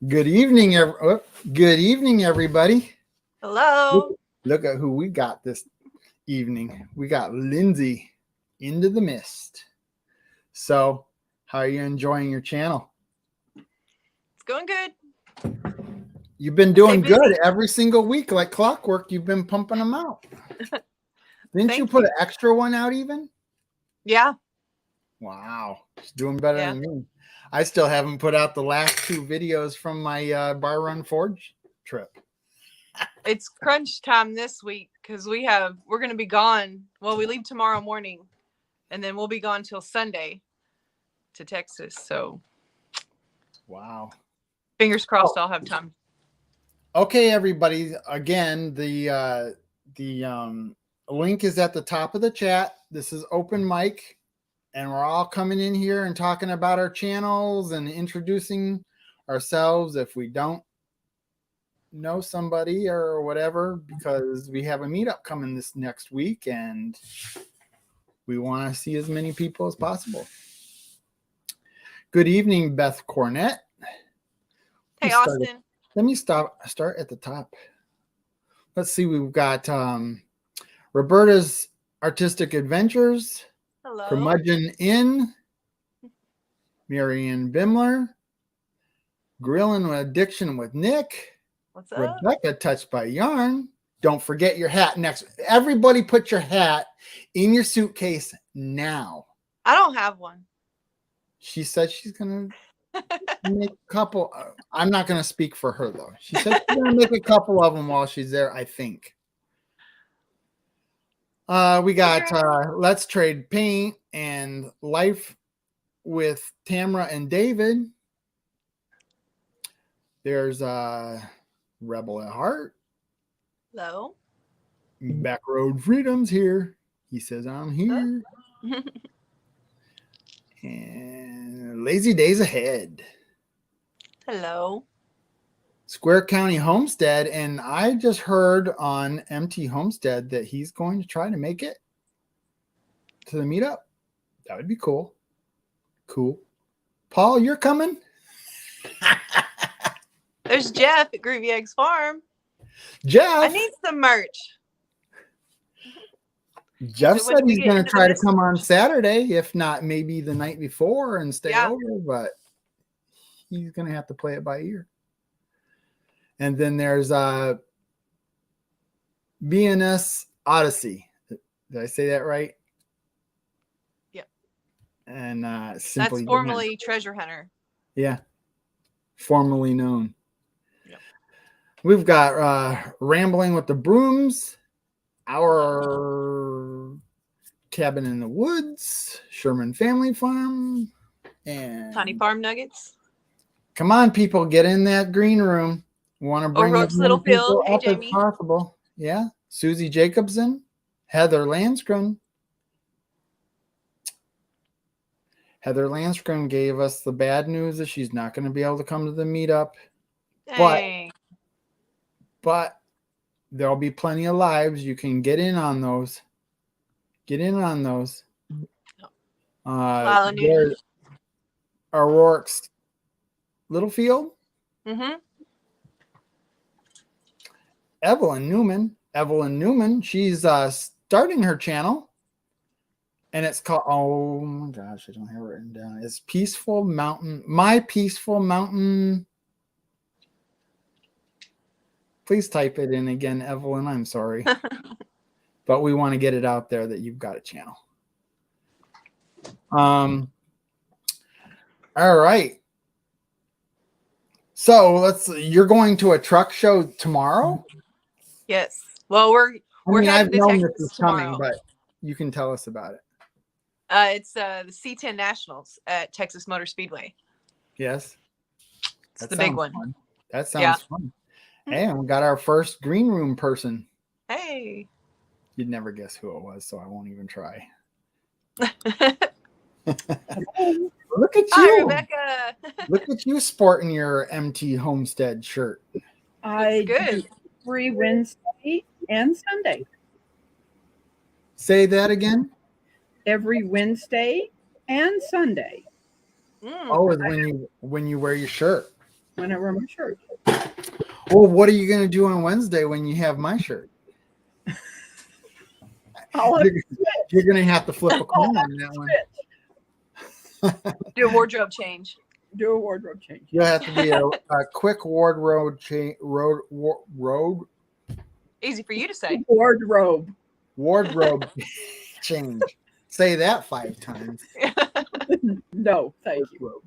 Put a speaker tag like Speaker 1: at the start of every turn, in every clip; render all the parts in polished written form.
Speaker 1: Good evening, good evening, everybody.
Speaker 2: Hello.
Speaker 1: Look at who we got this evening. We got Lynzie into the mist. So, how are you enjoying your channel?
Speaker 2: It's going good.
Speaker 1: You've been doing
Speaker 2: Stay busy.
Speaker 1: good every single week, like clockwork. You've been pumping them out. Didn't you put an extra one out even?
Speaker 2: Yeah.
Speaker 1: Wow, she's doing better
Speaker 2: Yeah.
Speaker 1: than me. I still haven't put out the last two videos from my Bar Run Forge trip.
Speaker 2: It's crunch time this week because we're going to be gone. Well, we leave tomorrow morning and then we'll be gone till Sunday to Texas. So,
Speaker 1: wow.
Speaker 2: Fingers crossed I'll have time.
Speaker 1: Okay, everybody. Again, the link is at the top of the chat. This is open mic, and we're all coming in here and talking about our channels and introducing ourselves if we don't know somebody or whatever, because we have a meetup coming this next week and we want to see as many people as possible. Good evening, Beth Cornett.
Speaker 2: Hey, Austin.
Speaker 1: Let me start at the top. Let's see. We've got Roberta's Artistic Adventures.
Speaker 2: Hello.
Speaker 1: Curmudgeon Inn. Marianne Bimler. Grilling with Addiction with Nick.
Speaker 2: What's up?
Speaker 1: Rebecca Touched by Yarn. Don't forget your hat next. Everybody put your hat in your suitcase now.
Speaker 2: I don't have one.
Speaker 1: She said she's going to make a couple. I'm not going to speak for her, though. She said she's going to make a couple of them while she's there, I think. We got Let's Trade Paint and Life with Tamara and David. There's Rebel at Heart.
Speaker 2: Hello.
Speaker 1: Backroad Freedom's here. He says, I'm here. And Lazy Days Ahead.
Speaker 2: Hello.
Speaker 1: Square County Homestead. And I just heard on MT Homestead that he's going to try to make it to the meetup. That would be cool. Cool. Paul, you're coming?
Speaker 2: There's Jeff at Groovy Eggs Farm.
Speaker 1: Jeff.
Speaker 2: I need some merch.
Speaker 1: Jeff said he's going to try to come on Saturday, if not maybe the night before and stay over, but he's going to have to play it by ear. And then there's BNS Odyssey. Did I say that right?
Speaker 2: Yep.
Speaker 1: And
Speaker 2: simply that's formerly Treasure Hunter.
Speaker 1: Yeah. Formerly known.
Speaker 2: Yep.
Speaker 1: We've got Rambling with the Brooms. Our Cabin in the Woods, Sherman Family Farm, and
Speaker 2: Tiny Farm Nuggets.
Speaker 1: Come on, people, get in that green room. We want to bring as many people up as possible. Yeah, Susie Jacobson, Heather Landskron. Heather Landskron gave us the bad news that she's not going to be able to come to the meetup.
Speaker 2: Dang.
Speaker 1: But there'll be plenty of lives. You can get in on those. Get in on those. O'Rourke's Littlefield.
Speaker 2: Mm-hmm.
Speaker 1: Evelyn Newman. She's starting her channel. And it's called, oh my gosh, I don't have it written down. It's Peaceful Mountain. My Peaceful Mountain. Please type it in again, Evelyn. I'm sorry. But we want to get it out there that you've got a channel. All right. So you're going to a truck show tomorrow?
Speaker 2: Yes. Well, we're
Speaker 1: I've known this is coming, but you can tell us about it.
Speaker 2: It's the C10 Nationals at Texas Motor Speedway.
Speaker 1: Yes.
Speaker 2: It's the big one.
Speaker 1: Fun. That sounds fun. Hey, and we got our first green room person.
Speaker 2: Hey.
Speaker 1: You'd never guess who it was, so I won't even try. Look at you.
Speaker 2: Hi, Rebecca.
Speaker 1: Look at you sporting your MT Homestead shirt.
Speaker 3: I do every Wednesday and Sunday.
Speaker 1: Say that again.
Speaker 3: Every Wednesday and Sunday.
Speaker 1: Oh, when you wear your shirt.
Speaker 3: when I wear my shirt.
Speaker 1: Well, what are you going to do on Wednesday when you have my shirt?
Speaker 3: I'll have
Speaker 1: You're,
Speaker 3: to
Speaker 1: you're
Speaker 3: switch.
Speaker 1: going to have to flip a
Speaker 3: I'll
Speaker 1: coin
Speaker 3: have
Speaker 1: on
Speaker 3: to
Speaker 1: that one.
Speaker 3: switch.
Speaker 2: Do a wardrobe change.
Speaker 3: Do a wardrobe change.
Speaker 1: You'll have to be a quick wardrobe change. Road
Speaker 2: Easy for you to say.
Speaker 3: Wardrobe.
Speaker 1: wardrobe change. Say that 5 times.
Speaker 3: No, thank you.
Speaker 1: Wardrobe.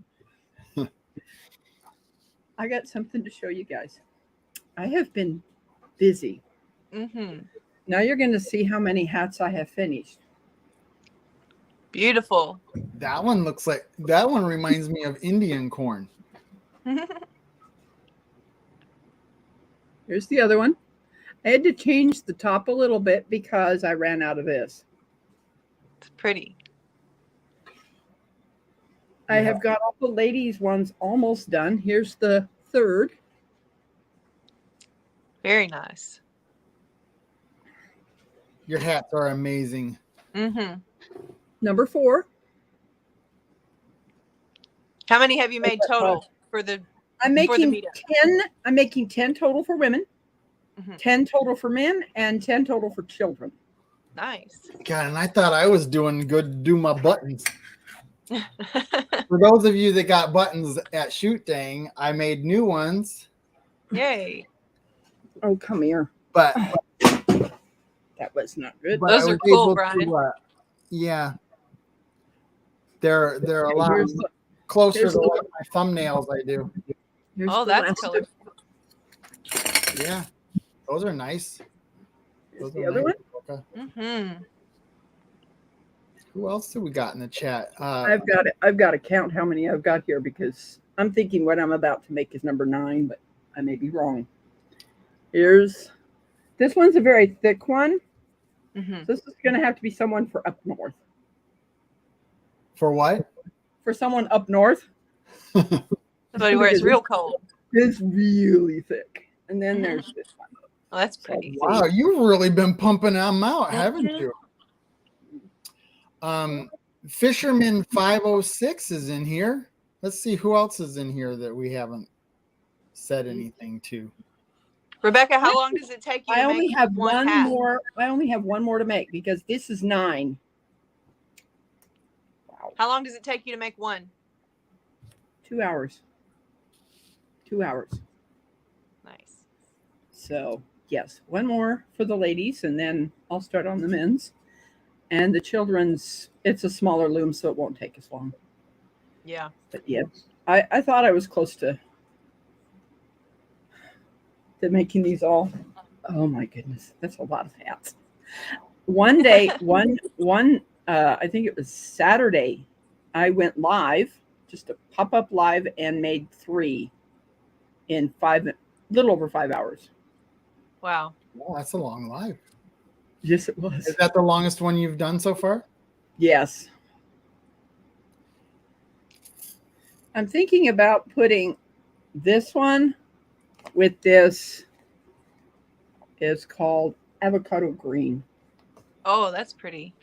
Speaker 3: I got something to show you guys. I have been busy.
Speaker 2: Mm-hmm.
Speaker 3: Now you're going to see how many hats I have finished.
Speaker 2: Beautiful.
Speaker 1: That one reminds me of Indian corn.
Speaker 3: Here's the other one. I had to change the top a little bit because I ran out of this.
Speaker 2: It's pretty.
Speaker 3: I have got all the ladies' ones almost done. Here's the third.
Speaker 2: Very nice.
Speaker 1: Your hats are amazing.
Speaker 2: Mm-hmm.
Speaker 3: Number 4.
Speaker 2: How many have you made total for the?
Speaker 3: I'm
Speaker 2: For the
Speaker 3: making
Speaker 2: meetup.
Speaker 3: 10. I'm making 10 total for women,
Speaker 2: Mhm.
Speaker 3: 10 total for men, and 10 total for children.
Speaker 2: Nice.
Speaker 1: God, and I thought I was doing good to do my buttons. For those of you that got buttons at Shoot Dang, I made new ones,
Speaker 2: Yay.
Speaker 3: Oh, come here.
Speaker 1: but
Speaker 3: That was not good.
Speaker 1: but
Speaker 2: Those
Speaker 1: I
Speaker 2: are
Speaker 1: was
Speaker 2: cool,
Speaker 1: able
Speaker 2: Brian.
Speaker 1: to, yeah, they're a lot
Speaker 3: Here's the-
Speaker 1: closer
Speaker 3: here's
Speaker 1: to
Speaker 3: the-
Speaker 1: like my thumbnails. I do.
Speaker 3: here's
Speaker 2: Oh,
Speaker 3: the
Speaker 2: that's
Speaker 3: last
Speaker 2: color.
Speaker 3: of-
Speaker 1: Yeah, those are nice.
Speaker 3: here's
Speaker 1: Those
Speaker 3: the
Speaker 1: are
Speaker 3: other
Speaker 1: nice.
Speaker 3: one.
Speaker 1: Okay.
Speaker 2: Mm-hmm.
Speaker 1: Who else do we got in the chat?
Speaker 3: I've got to count how many I've got here because I'm thinking what I'm about to make is number 9, but I may be wrong. This one's a very thick one.
Speaker 2: Mm-hmm.
Speaker 3: This is going to have to be someone for up north.
Speaker 1: For what?
Speaker 3: For someone up north,
Speaker 2: Somebody where it's real cold.
Speaker 3: it's really thick. And then there's this one.
Speaker 2: Oh, that's pretty.
Speaker 1: Wow, you've really been pumping them out, haven't
Speaker 2: Mhm.
Speaker 1: you? Fisherman 506 is in here. Let's see who else is in here that we haven't said anything to.
Speaker 2: Rebecca, how long does it take you
Speaker 3: I
Speaker 2: to
Speaker 3: only
Speaker 2: make
Speaker 3: have
Speaker 2: one
Speaker 3: one
Speaker 2: hat?
Speaker 3: more. I only have one more to make because this is 9. Wow.
Speaker 2: How long does it take you to make one?
Speaker 3: 2 hours. 2 hours.
Speaker 2: Nice.
Speaker 3: So, yes, one more for the ladies, and then I'll start on the men's. And the children's, it's a smaller loom, so it won't take as long.
Speaker 2: Yeah.
Speaker 3: But yeah, I thought I was close to making these all. Oh my goodness, that's a lot of hats. One day, I think it was Saturday, I went live, just a pop-up live, and made 3 in little over 5 hours.
Speaker 2: Wow.
Speaker 1: Well, that's a long life.
Speaker 3: Yes, it was.
Speaker 1: Is that the longest one you've done so far?
Speaker 3: Yes. I'm thinking about putting this one with this. It's called avocado green.
Speaker 2: Oh, that's pretty.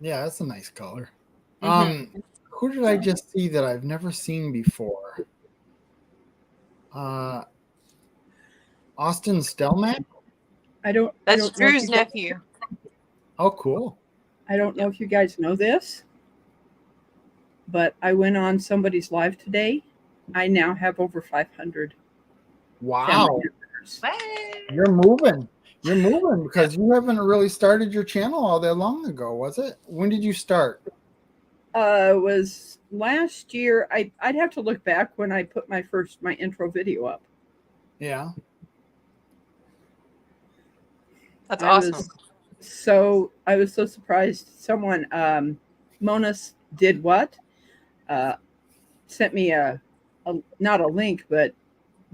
Speaker 1: Yeah, that's a nice color.
Speaker 2: Mhm.
Speaker 1: Who did I just see that I've never seen before? Austin Stelmack?
Speaker 2: That's Drew's nephew.
Speaker 1: Oh, cool.
Speaker 3: I don't know if you guys know this, but I went on somebody's live today. I now have over 500.
Speaker 1: Wow.
Speaker 3: family members.
Speaker 2: Hey.
Speaker 1: You're moving. You're moving because you haven't really started your channel all that long ago, was it? When did you start?
Speaker 3: Was last year. I'd have to look back when I put my intro video up.
Speaker 1: Yeah.
Speaker 2: That's
Speaker 3: I
Speaker 2: awesome.
Speaker 3: I was so surprised. Someone, Monas did what? Sent me not a link, but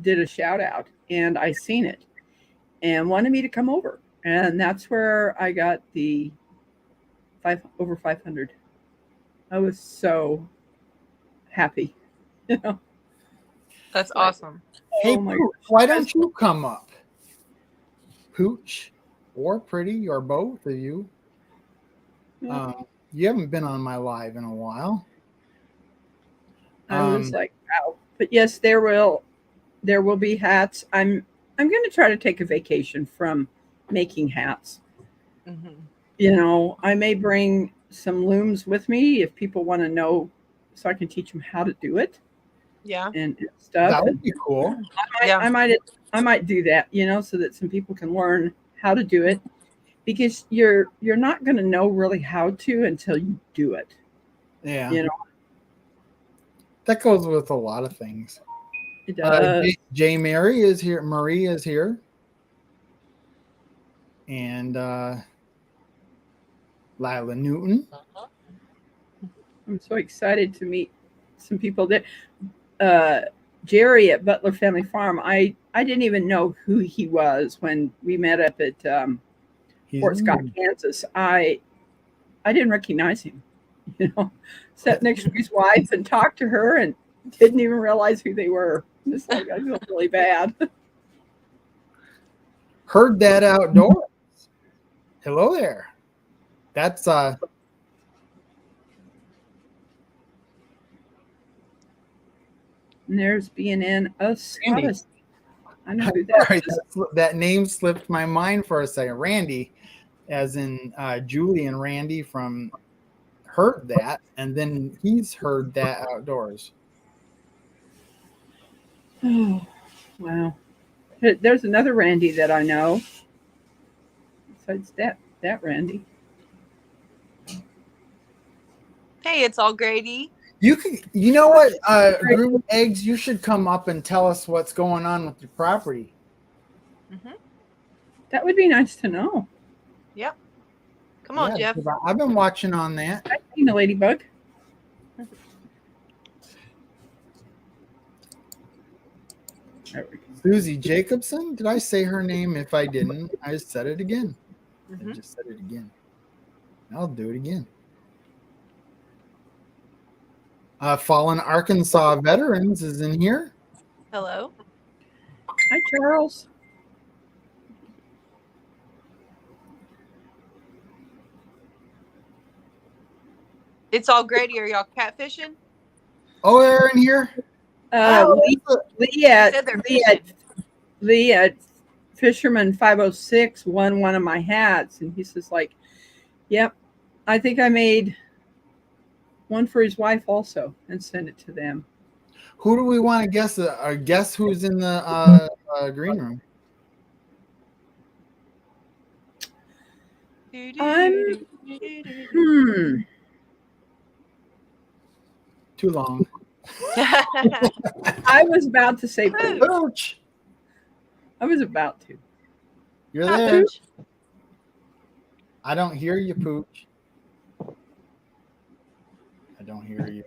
Speaker 3: did a shout out, and I seen it and wanted me to come over, and that's where I got the over 500. I was so happy, you know.
Speaker 2: That's awesome.
Speaker 1: Hey,
Speaker 3: Oh my
Speaker 1: Pooch,
Speaker 3: gosh.
Speaker 1: why don't you come up? Pooch or Pretty or both of you. You haven't been on my live in a while.
Speaker 3: I was like, wow, But yes, there will be hats. I'm going to try to take a vacation from making hats.
Speaker 2: Mm-hmm.
Speaker 3: You know, I may bring some looms with me if people want to know, so I can teach them how to do it
Speaker 2: Yeah.
Speaker 3: and stuff.
Speaker 1: That would
Speaker 3: And
Speaker 1: be cool.
Speaker 2: Yeah.
Speaker 3: I might do that, you know, so that some people can learn how to do it, because you're not going to know really how to until you do it.
Speaker 1: Yeah.
Speaker 3: You know,
Speaker 1: That goes with a lot of things.
Speaker 3: it does.
Speaker 1: J Mary is here. Marie is here. And Lila Newton.
Speaker 3: I'm so excited to meet some people there. Jerry at Butler Family Farm, I didn't even know who he was when we met up at Fort Scott, Kansas. I didn't recognize him. You know, sat next to his wife and talked to her and didn't even realize who they were. It's like I feel really bad.
Speaker 1: Heard that outdoors. Hello there. That's
Speaker 3: And there's BNN Randy. I know who that is.
Speaker 1: That name slipped my mind for a second. Randy, as in Julie and Randy from Heard That, and then he's Heard That Outdoors.
Speaker 3: Oh, wow. There's another Randy that I know. Besides that Randy.
Speaker 2: Hey, it's all Grady.
Speaker 1: You know what, Group of Eggs, you should come up and tell us what's going on with your property.
Speaker 2: Mm-hmm.
Speaker 3: That would be nice to know.
Speaker 2: Yep. Come on, Jeff.
Speaker 1: I've been watching on that.
Speaker 3: I've seen a ladybug.
Speaker 1: Susie Jacobson. Did I say her name? If I didn't, I just said it again.
Speaker 2: Mm-hmm.
Speaker 1: I just said it again. I'll do it again. Fallen Arkansas Veterans is in here.
Speaker 2: Hello.
Speaker 3: Hi, Charles.
Speaker 2: It's all Grady. Are y'all catfishing?
Speaker 1: Oh, they're in here.
Speaker 3: Lee at Fisherman 506 won one of my hats, and he says, like, yep, I think I made one for his wife also and sent it to them.
Speaker 1: Who do we want to guess? Guess who's in the green room? Too long.
Speaker 3: I was about to say Pooch. I was about to.
Speaker 1: You're there. Pooch. I don't hear you, Pooch. I don't hear you.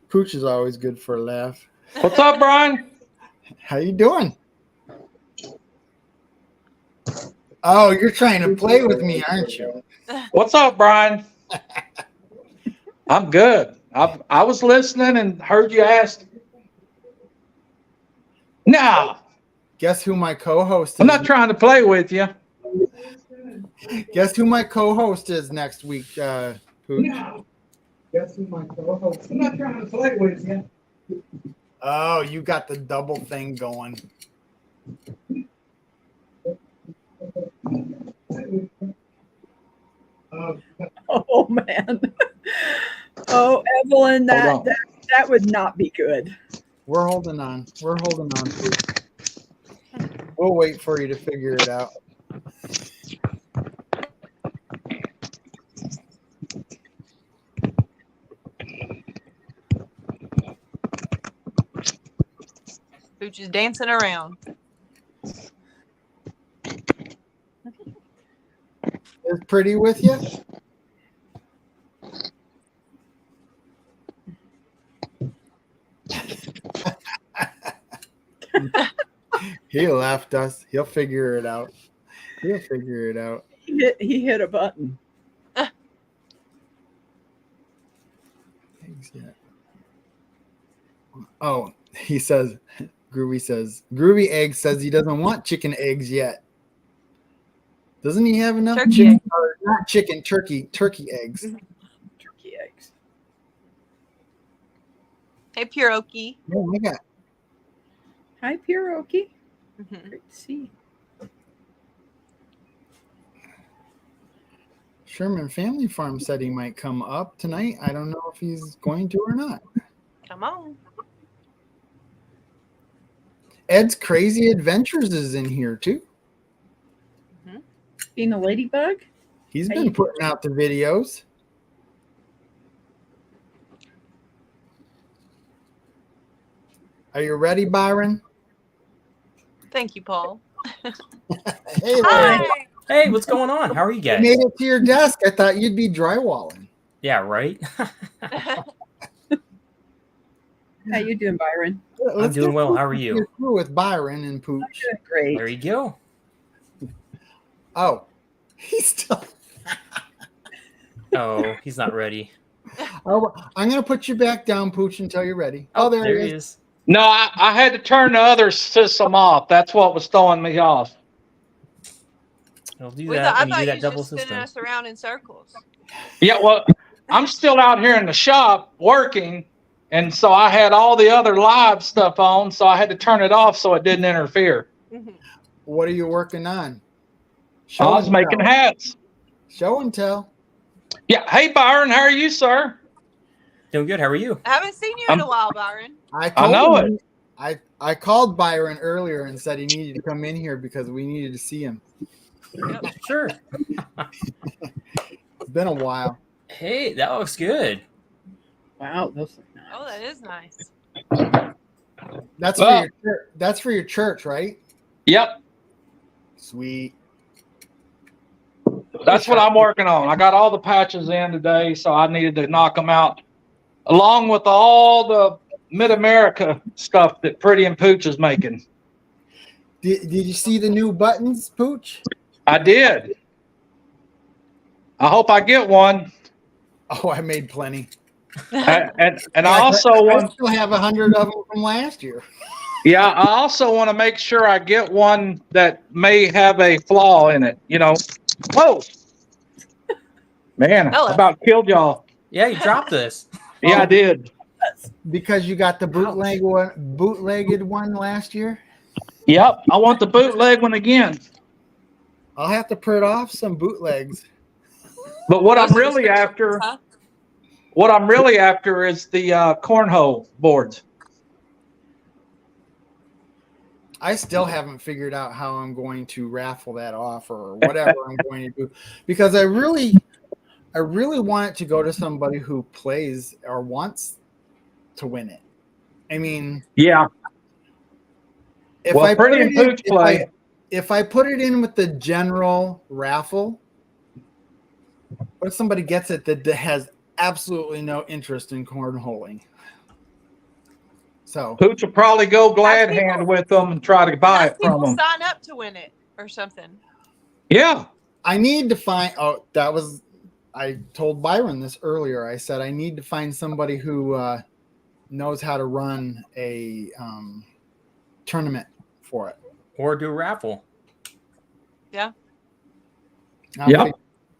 Speaker 1: Pooch is always good for a laugh.
Speaker 4: What's up, Brian?
Speaker 1: How you doing? Oh, you're trying to play with me, aren't you?
Speaker 4: What's up, Brian? I'm good. I was listening and heard you ask. No.
Speaker 1: Guess who my co-host is?
Speaker 4: I'm not trying to play with you.
Speaker 1: Guess who my co-host is next week, Pooch?
Speaker 4: No. Guess who my co-host? I'm not trying to play with you.
Speaker 1: Oh, you got the double thing going.
Speaker 3: Oh man. Oh, Evelyn, that would not be good.
Speaker 1: We're holding on. We're holding on. We'll wait for you to figure it out.
Speaker 2: Pooch is dancing around.
Speaker 1: Is Pretty with you? He left us. He'll figure it out. He'll figure it out.
Speaker 3: He hit a button.
Speaker 1: Oh, he says, Groovy Egg says he doesn't want chicken eggs yet. Doesn't he have enough
Speaker 2: Turkey
Speaker 1: chicken?
Speaker 2: egg.
Speaker 1: not chicken, turkey eggs.
Speaker 3: Turkey eggs.
Speaker 2: Hey, Puroki.
Speaker 1: Oh my God.
Speaker 3: Hi, Pierogi.
Speaker 2: Mhm.
Speaker 3: Great to see you.
Speaker 1: Sherman Family Farm said he might come up tonight. I don't know if he's going to or not.
Speaker 2: Come on.
Speaker 1: Ed's Crazy Adventures is in here too.
Speaker 3: Being a ladybug?
Speaker 1: He's
Speaker 3: How
Speaker 1: been
Speaker 3: you
Speaker 1: putting out the videos. Are you ready, Byron?
Speaker 2: Thank you, Paul.
Speaker 1: Hey, Larry.
Speaker 2: Hi.
Speaker 5: Hey, what's going on? How are you
Speaker 1: You
Speaker 5: guys?
Speaker 1: made it to your desk. I thought you'd be drywalling.
Speaker 5: Yeah, right?
Speaker 3: How you doing, Byron?
Speaker 1: Let's
Speaker 5: doing
Speaker 1: get
Speaker 5: well. How are
Speaker 1: Pooch
Speaker 5: you?
Speaker 1: here through with Byron and Pooch.
Speaker 3: Doing great.
Speaker 5: There you go.
Speaker 1: Oh, he's still.
Speaker 5: Oh, he's not ready.
Speaker 1: Oh, I'm gonna put you back down, Pooch, until you're ready. Oh, there he is.
Speaker 5: is.
Speaker 4: No, I had to turn the other system off. That's what was throwing me off.
Speaker 5: He'll do
Speaker 2: I
Speaker 5: that when you
Speaker 2: thought
Speaker 5: do
Speaker 2: you
Speaker 5: that
Speaker 2: was
Speaker 5: double
Speaker 2: just spinning
Speaker 5: system.
Speaker 2: us around in circles.
Speaker 4: Yeah, well, I'm still out here in the shop working, and so I had all the other live stuff on, so I had to turn it off so it didn't interfere.
Speaker 2: Mhm.
Speaker 1: What are you working on?
Speaker 4: I was
Speaker 1: and
Speaker 4: making
Speaker 1: tell.
Speaker 4: hats.
Speaker 1: Show and tell.
Speaker 4: Yeah. Hey, Byron, how are you, sir?
Speaker 5: Doing good. How are you?
Speaker 2: I haven't seen you in a while, Byron.
Speaker 1: I
Speaker 4: know
Speaker 1: him, I called Byron earlier and said he needed to come in here because we needed to see him.
Speaker 2: Yep.
Speaker 5: Sure.
Speaker 1: It's been a while.
Speaker 5: Hey, that looks good.
Speaker 3: Wow, those look nice.
Speaker 2: Oh, that is nice.
Speaker 1: That's
Speaker 4: Well-
Speaker 1: that's for your church, right?
Speaker 4: Yep.
Speaker 1: Sweet.
Speaker 4: That's what I'm working on. I got all the patches in today, so I needed to knock them out, along with all the Mid-America stuff that Pretty and Pooch is making.
Speaker 1: Did you see the new buttons, Pooch?
Speaker 4: I did. I hope I get one.
Speaker 1: Oh, I made plenty.
Speaker 4: And I also
Speaker 1: I
Speaker 4: want,
Speaker 1: still have 100 of them from last year.
Speaker 4: yeah, I also want to make sure I get one that may have a flaw in it. You know, whoa, man, I
Speaker 2: Hello.
Speaker 4: about killed y'all.
Speaker 5: Yeah, you dropped this.
Speaker 4: Yeah, I did.
Speaker 1: Because you got the bootlegged one last year.
Speaker 4: Yep, I want the bootleg one again.
Speaker 1: I'll have to print off some bootlegs.
Speaker 4: But what I'm
Speaker 2: Those are
Speaker 4: really
Speaker 2: descriptions,
Speaker 4: after,
Speaker 2: huh?
Speaker 4: what I'm really after is the cornhole boards.
Speaker 1: I still haven't figured out how I'm going to raffle that off or whatever I'm going to do, because I really want it to go to somebody who plays or wants to win it. I mean,
Speaker 4: Yeah.
Speaker 1: if
Speaker 4: Well,
Speaker 1: I
Speaker 4: Pretty
Speaker 1: put
Speaker 4: and
Speaker 1: it in,
Speaker 4: Pooch play.
Speaker 1: if I put it in with the general raffle, what if somebody gets it that has absolutely no interest in cornholing? So
Speaker 4: Pooch will probably go glad
Speaker 2: people-
Speaker 4: hand with them and try to buy
Speaker 2: Have
Speaker 4: it from
Speaker 2: people
Speaker 4: them.
Speaker 2: sign up to win it or something.
Speaker 4: Yeah.
Speaker 1: I need to find. Oh, I told Byron this earlier. I said I need to find somebody who knows how to run a tournament for it.
Speaker 5: Or do a raffle.
Speaker 2: Yeah.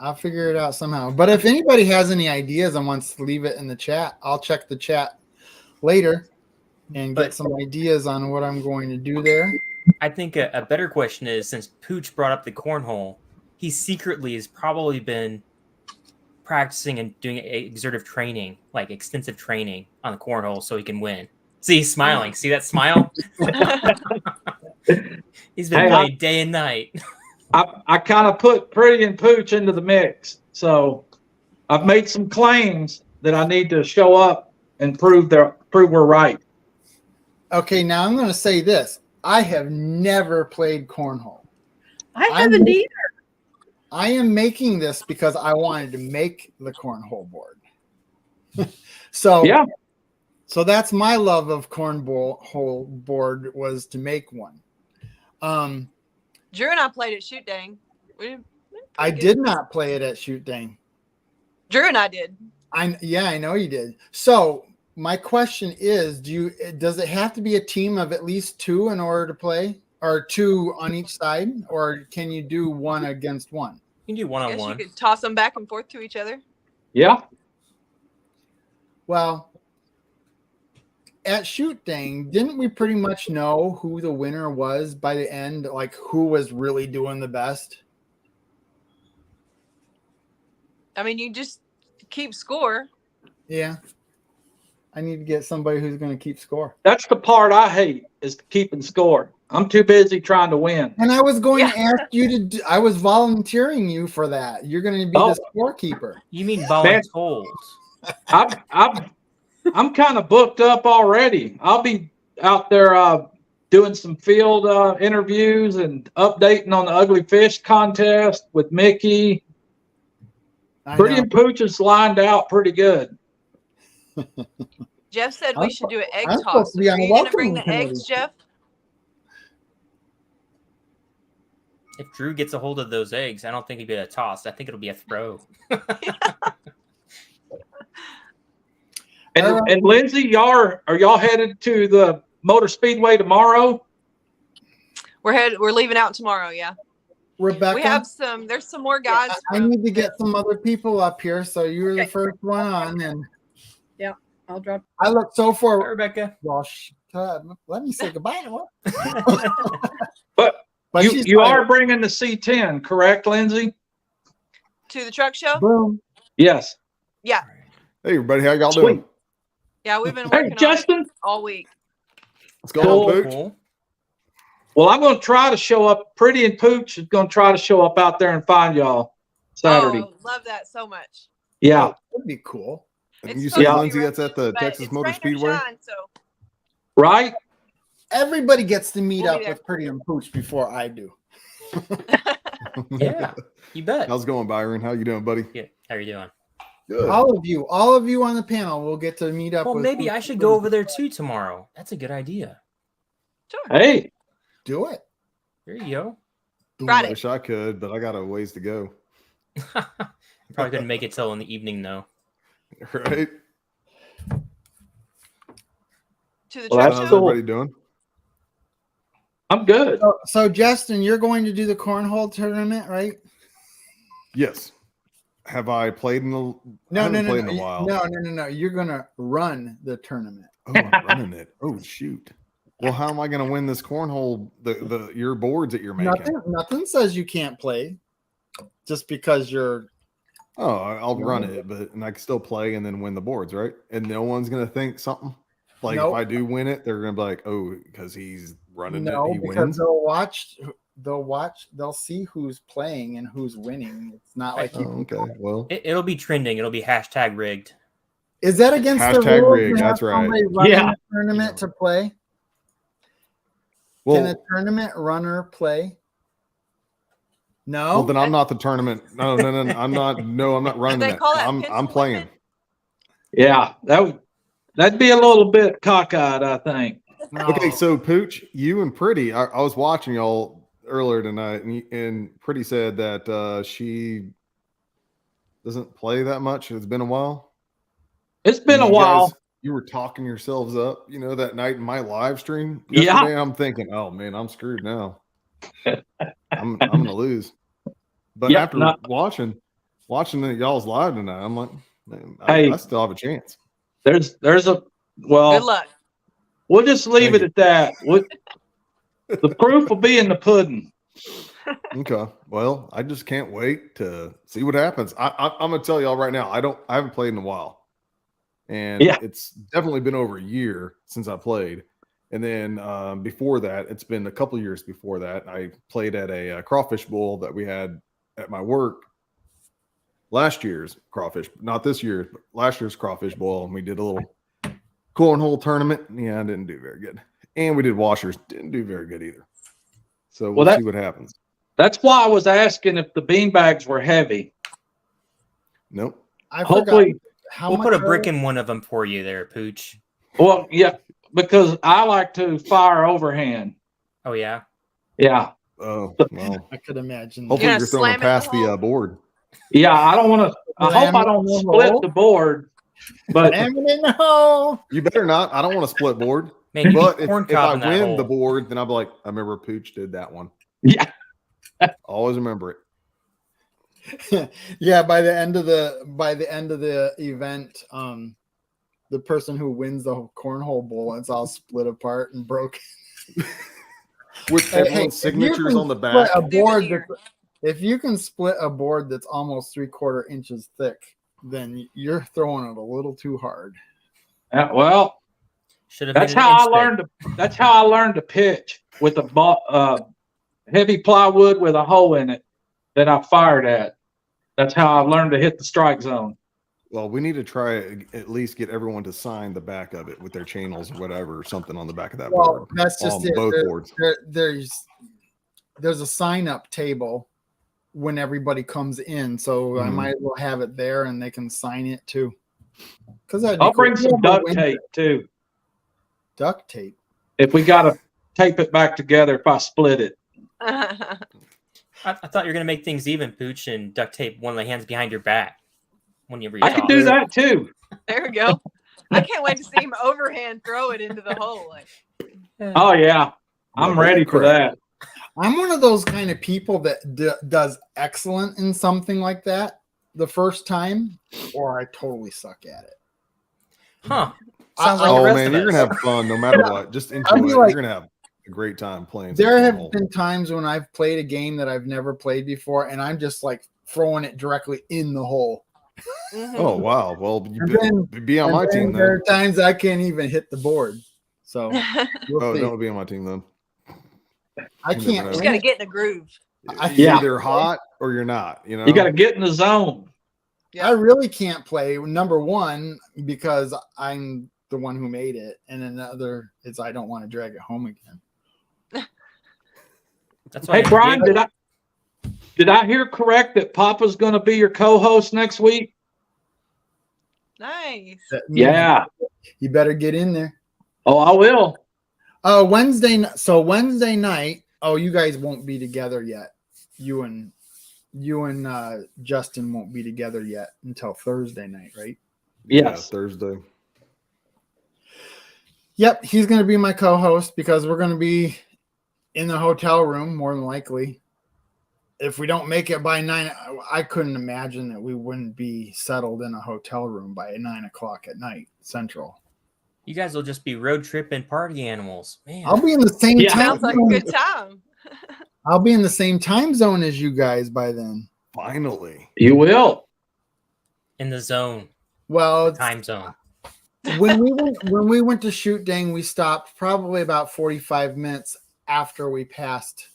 Speaker 1: I'll figure it out somehow. But if anybody has any ideas and wants to leave it in the chat, I'll check the chat later and get some ideas on what I'm going to do there.
Speaker 5: I think a better question is, since Pooch brought up the cornhole, he secretly has probably been practicing and doing exertive training, like extensive training on the cornhole so he can win. See, he's smiling. See that smile? He's been
Speaker 4: Hey,
Speaker 5: playing day and night.
Speaker 4: I kind of put Pretty and Pooch into the mix. So I've made some claims that I need to show up and prove we're right.
Speaker 1: Okay, now I'm going to say this. I have never played cornhole.
Speaker 3: I haven't either.
Speaker 1: I am making this because I wanted to make the cornhole board. So
Speaker 4: Yeah.
Speaker 1: So that's my love of cornhole board, was to make one.
Speaker 2: Drew and I played at Shoot Dang.
Speaker 1: I did not play it at Shoot Dang.
Speaker 2: Drew and I did.
Speaker 1: I know you did. So my question is, does it have to be a team of at least two in order to play, or two on each side, or can you do one against one?
Speaker 5: You can do one
Speaker 2: I
Speaker 5: on
Speaker 2: guess you
Speaker 5: one.
Speaker 2: could toss them back and forth to each other.
Speaker 4: Yeah.
Speaker 1: Well, at Shoot Dang, didn't we pretty much know who the winner was by the end? Like who was really doing the best?
Speaker 2: I mean, you just keep score.
Speaker 1: Yeah. I need to get somebody who's going to keep score.
Speaker 4: That's the part I hate is keeping score. I'm too busy trying to win.
Speaker 1: And I was going
Speaker 2: Yeah.
Speaker 1: to ask you to do, I was volunteering you for that. You're going to be
Speaker 4: Oh.
Speaker 1: the scorekeeper.
Speaker 5: You mean voluntold?
Speaker 4: I'm kind of booked up already. I'll be out there doing some field interviews and updating on the Ugly Fish contest with Mickey.
Speaker 1: I
Speaker 4: Pretty
Speaker 1: know.
Speaker 4: and Pooch is lined out pretty good.
Speaker 2: Jeff said we should do an egg
Speaker 1: I'm
Speaker 2: toss.
Speaker 1: supposed to be
Speaker 2: Are
Speaker 1: on the
Speaker 2: you going to bring
Speaker 1: welcoming
Speaker 2: the eggs,
Speaker 1: committee.
Speaker 2: Jeff?
Speaker 5: If Drew gets a hold of those eggs, I don't think it'd be a toss. I think it'll be a throw.
Speaker 4: And Lynzie, are y'all headed to the Motor Speedway tomorrow?
Speaker 2: We're leaving out tomorrow. Yeah.
Speaker 1: Rebecca,
Speaker 2: We have there's some more guys.
Speaker 1: I need to get some other people up here. So you were the first one on. And
Speaker 3: I'll drop.
Speaker 1: I look so
Speaker 5: Hi,
Speaker 1: forward.
Speaker 5: Rebecca.
Speaker 1: Well, let me say goodbye to
Speaker 4: But
Speaker 1: But
Speaker 4: you
Speaker 1: she's like,
Speaker 4: are bringing the C10, correct, Lynzie?
Speaker 2: to the truck show.
Speaker 1: boom.
Speaker 4: Yes.
Speaker 2: Yeah.
Speaker 6: Hey, everybody, how y'all
Speaker 4: Sweet.
Speaker 6: doing?
Speaker 2: Yeah, we've been
Speaker 4: Hey,
Speaker 2: working on
Speaker 4: Justin.
Speaker 2: it all week.
Speaker 6: What's going
Speaker 4: Cool.
Speaker 6: on, Pooch?
Speaker 5: Cool.
Speaker 4: Well, I'm going to try to show up. Pretty and Pooch is going to try to show up out there and find y'all Saturday.
Speaker 2: Oh, love that so much.
Speaker 4: Yeah.
Speaker 1: That'd be cool.
Speaker 6: And
Speaker 2: It's
Speaker 6: you
Speaker 2: supposed
Speaker 6: said,
Speaker 2: to be
Speaker 6: Lynzie, that's at the
Speaker 2: raining, but
Speaker 6: Texas
Speaker 2: it's
Speaker 6: Motor
Speaker 2: rain or
Speaker 6: Speedway?
Speaker 2: shine, so
Speaker 4: Right?
Speaker 1: Everybody gets to meet
Speaker 2: We'll
Speaker 1: up
Speaker 2: be there.
Speaker 1: with Pretty and Pooch before I do.
Speaker 5: Yeah, you bet.
Speaker 6: How's it going, Byron? How you doing, buddy?
Speaker 5: Yeah. How are you doing?
Speaker 6: Good.
Speaker 1: All of you on the panel will get to meet up.
Speaker 5: Well,
Speaker 1: with
Speaker 5: maybe
Speaker 1: Pooch
Speaker 5: I should
Speaker 1: and
Speaker 5: go
Speaker 1: Pooch.
Speaker 5: over there too tomorrow. That's a good idea.
Speaker 2: sure.
Speaker 4: Hey.
Speaker 1: Do it.
Speaker 5: There you go.
Speaker 2: Friday.
Speaker 6: Wish I could, but I got a ways to go.
Speaker 5: Probably couldn't make it till in the evening though.
Speaker 6: Right?
Speaker 2: To the
Speaker 4: Well,
Speaker 2: truck
Speaker 4: that's
Speaker 6: How's
Speaker 2: show.
Speaker 4: cool.
Speaker 6: everybody doing?
Speaker 4: I'm good.
Speaker 1: So Justin, you're going to do the cornhole tournament, right?
Speaker 6: Yes. Have I played in the? I
Speaker 1: No,
Speaker 6: haven't
Speaker 1: no.
Speaker 6: played in a while.
Speaker 1: No. You're gonna run the tournament.
Speaker 6: Oh, I'm running it. Oh, shoot. Well, how am I going to win this cornhole? Your boards that you're making.
Speaker 1: Nothing says you can't play, just because you're.
Speaker 6: Oh, I'll run it, and I can still play and then win the boards, right? And no one's going to think something. Like
Speaker 1: Nope.
Speaker 6: if I do win it, they're going to be like, "Oh, because he's running
Speaker 1: No,
Speaker 6: it, he
Speaker 1: because
Speaker 6: wins."
Speaker 1: they'll see who's playing and who's winning. It's not like
Speaker 6: Oh,
Speaker 1: you.
Speaker 6: okay. Well,
Speaker 5: It'll be trending. It'll be hashtag rigged.
Speaker 1: Is that against the
Speaker 6: Hashtag
Speaker 1: rules?
Speaker 6: rigged,
Speaker 1: to have
Speaker 6: that's right.
Speaker 1: somebody running
Speaker 4: Yeah.
Speaker 1: a tournament to play.
Speaker 6: well,
Speaker 1: Can a tournament runner play? No.
Speaker 6: well, then I'm not the tournament. No, I'm not. No, I'm not running
Speaker 2: they
Speaker 6: that.
Speaker 2: call that
Speaker 6: I'm
Speaker 2: pencil
Speaker 6: playing.
Speaker 2: whipping?
Speaker 4: Yeah. That'd be a little bit cockeyed, I think.
Speaker 1: No.
Speaker 6: Okay, so Pooch, you and Pretty, I was watching y'all earlier tonight, and Pretty said that she doesn't play that much. It's been a while.
Speaker 4: It's been a
Speaker 6: You
Speaker 4: while.
Speaker 6: guys- you were talking yourselves up, that night in my live stream.
Speaker 4: Yeah.
Speaker 6: Yesterday, I'm thinking, oh man, I'm screwed now. I'm gonna lose. But
Speaker 4: Yeah,
Speaker 6: after
Speaker 4: not-
Speaker 6: watching y'all's live tonight, I'm like, man,
Speaker 4: Hey.
Speaker 6: I still have a chance.
Speaker 4: There's a
Speaker 2: Good
Speaker 4: well,
Speaker 2: luck.
Speaker 4: we'll just leave
Speaker 6: Thank
Speaker 4: it at that. The proof will be in the pudding.
Speaker 6: Okay. Well, I just can't wait to see what happens. I'm gonna tell y'all right now. I haven't played in a while, and
Speaker 4: Yeah.
Speaker 6: it's definitely been over a year since I played. And then before that, it's been a couple years before that. I played at a crawfish bowl that we had at my work. Last year's crawfish, not this year's, but last year's crawfish bowl, and we did a little cornhole tournament. Yeah, I didn't do very good, and we did washers, didn't do very good either. So we'll
Speaker 4: Well,
Speaker 6: see what happens.
Speaker 4: That's why I was asking if the bean bags were heavy.
Speaker 6: Nope.
Speaker 1: I
Speaker 4: Hopefully,
Speaker 1: forgot how
Speaker 5: We'll
Speaker 1: much
Speaker 5: put a
Speaker 1: are
Speaker 5: brick
Speaker 1: they?
Speaker 5: in one of them for you there, Pooch.
Speaker 4: well, yeah, because I like to fire overhand.
Speaker 5: Oh yeah.
Speaker 4: Yeah.
Speaker 6: Oh, well.
Speaker 1: I could imagine. that.
Speaker 6: Hopefully
Speaker 2: gonna
Speaker 6: you're throwing
Speaker 2: slam
Speaker 6: it
Speaker 2: it in the
Speaker 6: past the
Speaker 2: hole?
Speaker 6: board.
Speaker 4: Yeah, I don't want to. I hope I don't
Speaker 1: Slam it in the
Speaker 4: split
Speaker 1: hole?
Speaker 4: the board. But
Speaker 1: Slam it in the hole.
Speaker 6: You better not. I don't want to split board.
Speaker 5: Man, you
Speaker 6: But
Speaker 5: be
Speaker 6: if
Speaker 5: corn
Speaker 6: I
Speaker 5: cob in that
Speaker 6: win the
Speaker 5: hole.
Speaker 6: board, then I'll be like, I remember Pooch did that one.
Speaker 4: yeah,
Speaker 6: Always remember it.
Speaker 1: Yeah, by the end of the event, the person who wins the whole cornhole bowl, it's all split apart and broken.
Speaker 6: With
Speaker 1: Hey,
Speaker 6: everyone's
Speaker 1: if you
Speaker 6: signatures
Speaker 1: can
Speaker 6: on the
Speaker 1: split
Speaker 6: back.
Speaker 1: a board
Speaker 2: Souvenir.
Speaker 1: if you can split a board that's almost 3/4 inches thick, then you're throwing it a little too hard.
Speaker 4: Yeah, well,
Speaker 5: Should have
Speaker 4: that's
Speaker 5: made it
Speaker 4: how I
Speaker 5: inch thick.
Speaker 4: learned to. That's how I learned to pitch with a heavy plywood with a hole in it that I fired at. That's how I learned to hit the strike zone.
Speaker 6: Well, we need to try at least get everyone to sign the back of it with their channels or whatever, or something on the back of that
Speaker 1: Well,
Speaker 6: board.
Speaker 1: that's just
Speaker 6: On
Speaker 1: it.
Speaker 6: both boards.
Speaker 1: There's a sign up table when everybody comes in, so I
Speaker 6: Mhm.
Speaker 1: might as well have it there and they can sign it too. Because
Speaker 4: I'll bring some duct tape too.
Speaker 1: Duct tape.
Speaker 4: If we got to tape it back together, if I split it.
Speaker 5: I thought you were gonna make things even, Pooch, and duct tape one of the hands behind your back whenever you
Speaker 4: I
Speaker 5: talk.
Speaker 4: can do that too.
Speaker 2: There we go. I can't wait to see him overhand throw it into the hole. Like,
Speaker 4: Oh yeah, I'm
Speaker 6: Well,
Speaker 4: ready for that.
Speaker 1: I'm one of those kind of people that does excellent in something like that the first time, or I totally suck at it.
Speaker 5: Huh. Sounds like
Speaker 6: Oh
Speaker 5: the rest
Speaker 6: man,
Speaker 5: of
Speaker 6: you're
Speaker 5: us.
Speaker 6: gonna have fun no matter what. Just enjoy
Speaker 1: I'll be
Speaker 6: it.
Speaker 1: like-
Speaker 6: You're gonna have a great time playing. some
Speaker 1: There have
Speaker 6: cornhole.
Speaker 1: been times when I've played a game that I've never played before, and I'm just like throwing it directly in the hole.
Speaker 2: mhm.
Speaker 6: Oh wow. Well, you
Speaker 1: And
Speaker 6: be on
Speaker 1: And
Speaker 6: my
Speaker 1: then
Speaker 6: team
Speaker 1: there
Speaker 6: then.
Speaker 1: are times I can't even hit the board. So we'll
Speaker 6: Oh,
Speaker 1: see.
Speaker 6: don't be on my team then.
Speaker 1: I
Speaker 6: you
Speaker 1: can't.
Speaker 6: never
Speaker 2: Just
Speaker 6: know.
Speaker 2: got to get in the groove.
Speaker 1: I-
Speaker 6: You're
Speaker 4: Yeah.
Speaker 6: either hot or you're not. You know.
Speaker 4: You got to get in the zone.
Speaker 1: I really can't play. Number one, because I'm the one who made it, and another is I don't want to drag it home again.
Speaker 5: That's why
Speaker 4: Hey
Speaker 5: you
Speaker 4: Brian,
Speaker 5: did-
Speaker 4: did I hear correct that Papa's going to be your co-host next week?
Speaker 2: Nice.
Speaker 1: That means
Speaker 4: Yeah.
Speaker 1: you better get in there.
Speaker 4: Oh, I will.
Speaker 1: So Wednesday night. Oh, you guys won't be together yet. You and Justin won't be together yet until Thursday night, right?
Speaker 6: Yeah,
Speaker 4: Yes.
Speaker 6: Thursday.
Speaker 1: Yep, he's going to be my co-host because we're going to be in the hotel room more than likely. If we don't make it by 9, I couldn't imagine that we wouldn't be settled in a hotel room by 9:00 at night Central.
Speaker 5: You guys will just be road trip and party animals, man.
Speaker 1: I'll be in the same
Speaker 4: Yeah.
Speaker 1: time
Speaker 2: Sounds like a
Speaker 1: zone.
Speaker 2: good time.
Speaker 1: I'll be in the same time zone as you guys by then.
Speaker 6: Finally.
Speaker 4: You will.
Speaker 5: In the zone,
Speaker 1: Well,
Speaker 5: time zone.
Speaker 1: when we went to Shoot Dang, we stopped probably about 45 minutes after we passed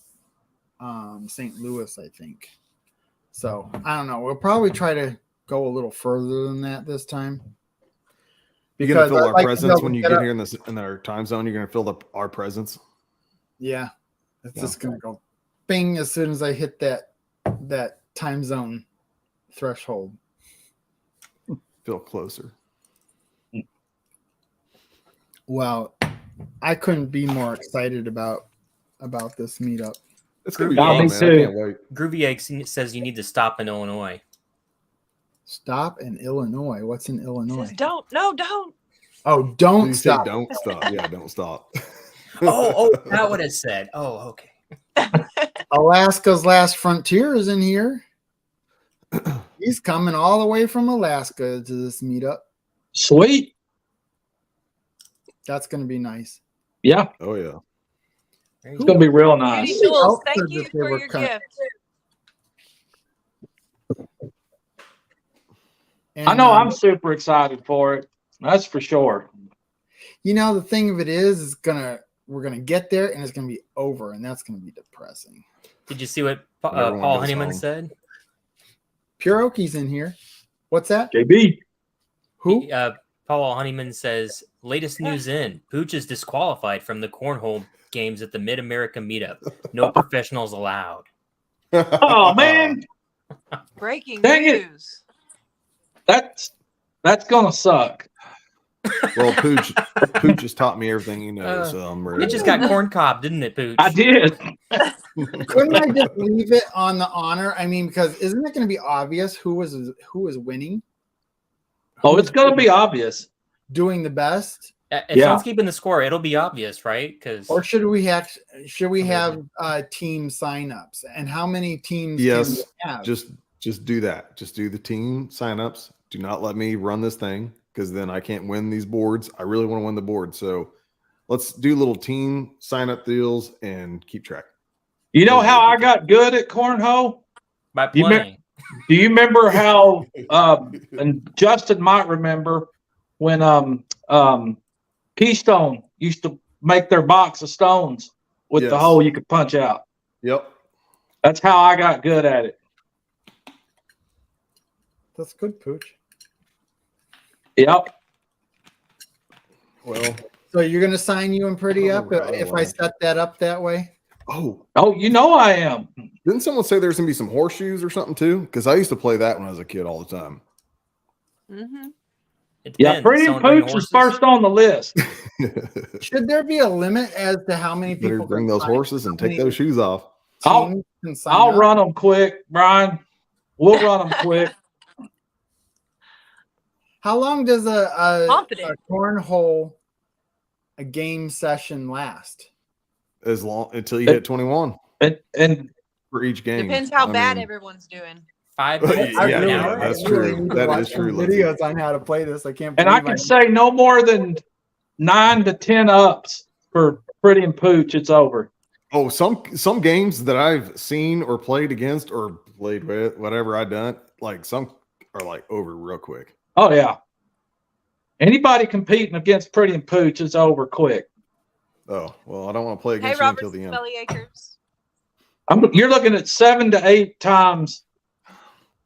Speaker 1: St. Louis, I think. So I don't know. We'll probably try to go a little further than that this time.
Speaker 6: You're gonna feel
Speaker 1: I'd
Speaker 6: our
Speaker 1: like to be
Speaker 6: presence
Speaker 1: able
Speaker 6: when
Speaker 1: to
Speaker 6: you
Speaker 1: get
Speaker 6: get
Speaker 1: up-
Speaker 6: here in our time zone. You're gonna feel our presence.
Speaker 1: Yeah, it's
Speaker 6: Yeah.
Speaker 1: just gonna go bing as soon as I hit that time zone threshold.
Speaker 6: Feel closer.
Speaker 1: Well, I couldn't be more excited about this meetup.
Speaker 6: It's gonna be
Speaker 5: Yeah,
Speaker 6: fun,
Speaker 5: me
Speaker 6: man. I
Speaker 4: too.
Speaker 6: can't wait.
Speaker 5: Groovy Egg says you need to stop in Illinois.
Speaker 1: Stop in Illinois. What's in Illinois?
Speaker 2: Says, don't. No, don't.
Speaker 1: Oh,
Speaker 6: When
Speaker 1: don't
Speaker 6: you say
Speaker 1: stop.
Speaker 6: don't stop. Yeah, don't stop.
Speaker 5: Oh, that what it said. Oh, okay.
Speaker 1: Alaska's last frontier is in here. He's coming all the way from Alaska to this meetup.
Speaker 4: Sweet.
Speaker 1: That's going to be nice.
Speaker 4: Yeah.
Speaker 6: Oh yeah.
Speaker 5: There you
Speaker 4: It's going to be real nice.
Speaker 2: Beauty Jules,
Speaker 1: else
Speaker 2: thank
Speaker 1: said
Speaker 2: you
Speaker 1: that they
Speaker 2: for
Speaker 1: were
Speaker 2: your
Speaker 1: cut.
Speaker 2: gift.
Speaker 1: And,
Speaker 4: I know I'm super excited for it. That's for sure.
Speaker 1: You know, the thing of it is we're gonna get there and it's gonna be over, and that's gonna be depressing.
Speaker 5: Did you see what
Speaker 6: Everyone
Speaker 5: Paul
Speaker 6: goes
Speaker 5: Honeyman
Speaker 6: home.
Speaker 5: said?
Speaker 1: Puroki's in here. What's that?
Speaker 4: JB.
Speaker 1: Who?
Speaker 5: Paul Honeyman says, latest news in. Pooch is disqualified from the cornhole games at the Mid-America meetup. No professionals allowed.
Speaker 4: Oh, man.
Speaker 2: Breaking
Speaker 4: Dang it.
Speaker 2: news.
Speaker 4: That's going to suck.
Speaker 6: Well, Pooch has taught me everything he knows, so I'm ready.
Speaker 5: It just got corn cob, didn't it, Pooch?
Speaker 4: I did.
Speaker 1: Couldn't I just leave it on the honor? I mean, because isn't it going to be obvious who was winning?
Speaker 4: Oh, it's going to be obvious.
Speaker 1: Doing the best,
Speaker 5: If
Speaker 4: Yeah.
Speaker 5: someone's keeping the score, it'll be obvious, right? Because
Speaker 1: or should we have team signups? And how many teams?
Speaker 6: Yes,
Speaker 1: can we have?
Speaker 6: just Just do that. Just do the team signups. Do not let me run this thing because then I can't win these boards. I really want to win the board. So let's do little team sign up deals and keep track.
Speaker 4: You know how I got good at cornhole?
Speaker 5: By
Speaker 4: You
Speaker 5: playing.
Speaker 4: Do you remember how? And Justin might remember when Keystone used to make their box of stones with the
Speaker 6: Yes.
Speaker 4: hole you could punch out.
Speaker 6: Yep.
Speaker 4: That's how I got good at it.
Speaker 1: That's good, Pooch.
Speaker 4: Yep.
Speaker 6: Well,
Speaker 1: So you're gonna sign you and Pretty
Speaker 6: Oh,
Speaker 1: up
Speaker 6: right
Speaker 1: if I
Speaker 6: away.
Speaker 1: set that up that way?
Speaker 4: Oh, you know I am.
Speaker 6: Didn't someone say there's gonna be some horseshoes or something too? Because I used to play that when I was a kid all the time.
Speaker 2: Mm-hmm.
Speaker 5: It
Speaker 4: Yeah,
Speaker 5: depends.
Speaker 4: Pretty
Speaker 5: Someone bring
Speaker 4: Pooch is
Speaker 5: horses?
Speaker 4: first on the list.
Speaker 1: Should there be a limit as to how many
Speaker 6: Better
Speaker 1: people
Speaker 6: bring
Speaker 1: can
Speaker 6: those
Speaker 1: sign?
Speaker 6: horses and
Speaker 1: How
Speaker 6: take
Speaker 1: many
Speaker 6: those shoes off.
Speaker 1: teams can sign
Speaker 4: I'll
Speaker 1: up?
Speaker 4: run them quick, Brian. We'll run them quick.
Speaker 1: How long does a
Speaker 2: Confident.
Speaker 1: cornhole a game session last?
Speaker 6: As long until you hit 21
Speaker 4: And
Speaker 6: for each game.
Speaker 2: Depends how
Speaker 6: I
Speaker 2: bad
Speaker 6: mean,
Speaker 2: everyone's doing.
Speaker 5: 5
Speaker 6: Yeah,
Speaker 5: minutes,
Speaker 1: I
Speaker 6: yeah,
Speaker 5: an
Speaker 1: really-
Speaker 5: hour.
Speaker 6: that's
Speaker 1: I really
Speaker 6: true.
Speaker 1: need to
Speaker 6: That
Speaker 1: watch
Speaker 6: is
Speaker 1: some
Speaker 6: true, Lynzie.
Speaker 1: videos on how to play this. I can't
Speaker 4: and
Speaker 1: believe
Speaker 4: I can say no more than 9 to 10 ups for Pretty and Pooch. It's over.
Speaker 6: Oh, some games that I've seen or played against or played with, whatever I done, like some are like over real quick.
Speaker 4: Oh yeah. Anybody competing against Pretty and Pooch is over quick.
Speaker 6: Oh, well, I don't want to play
Speaker 2: Hey,
Speaker 6: against you
Speaker 2: Robert
Speaker 6: until the end.
Speaker 2: Spelly Acres.
Speaker 4: You're looking at 7 to 8 times,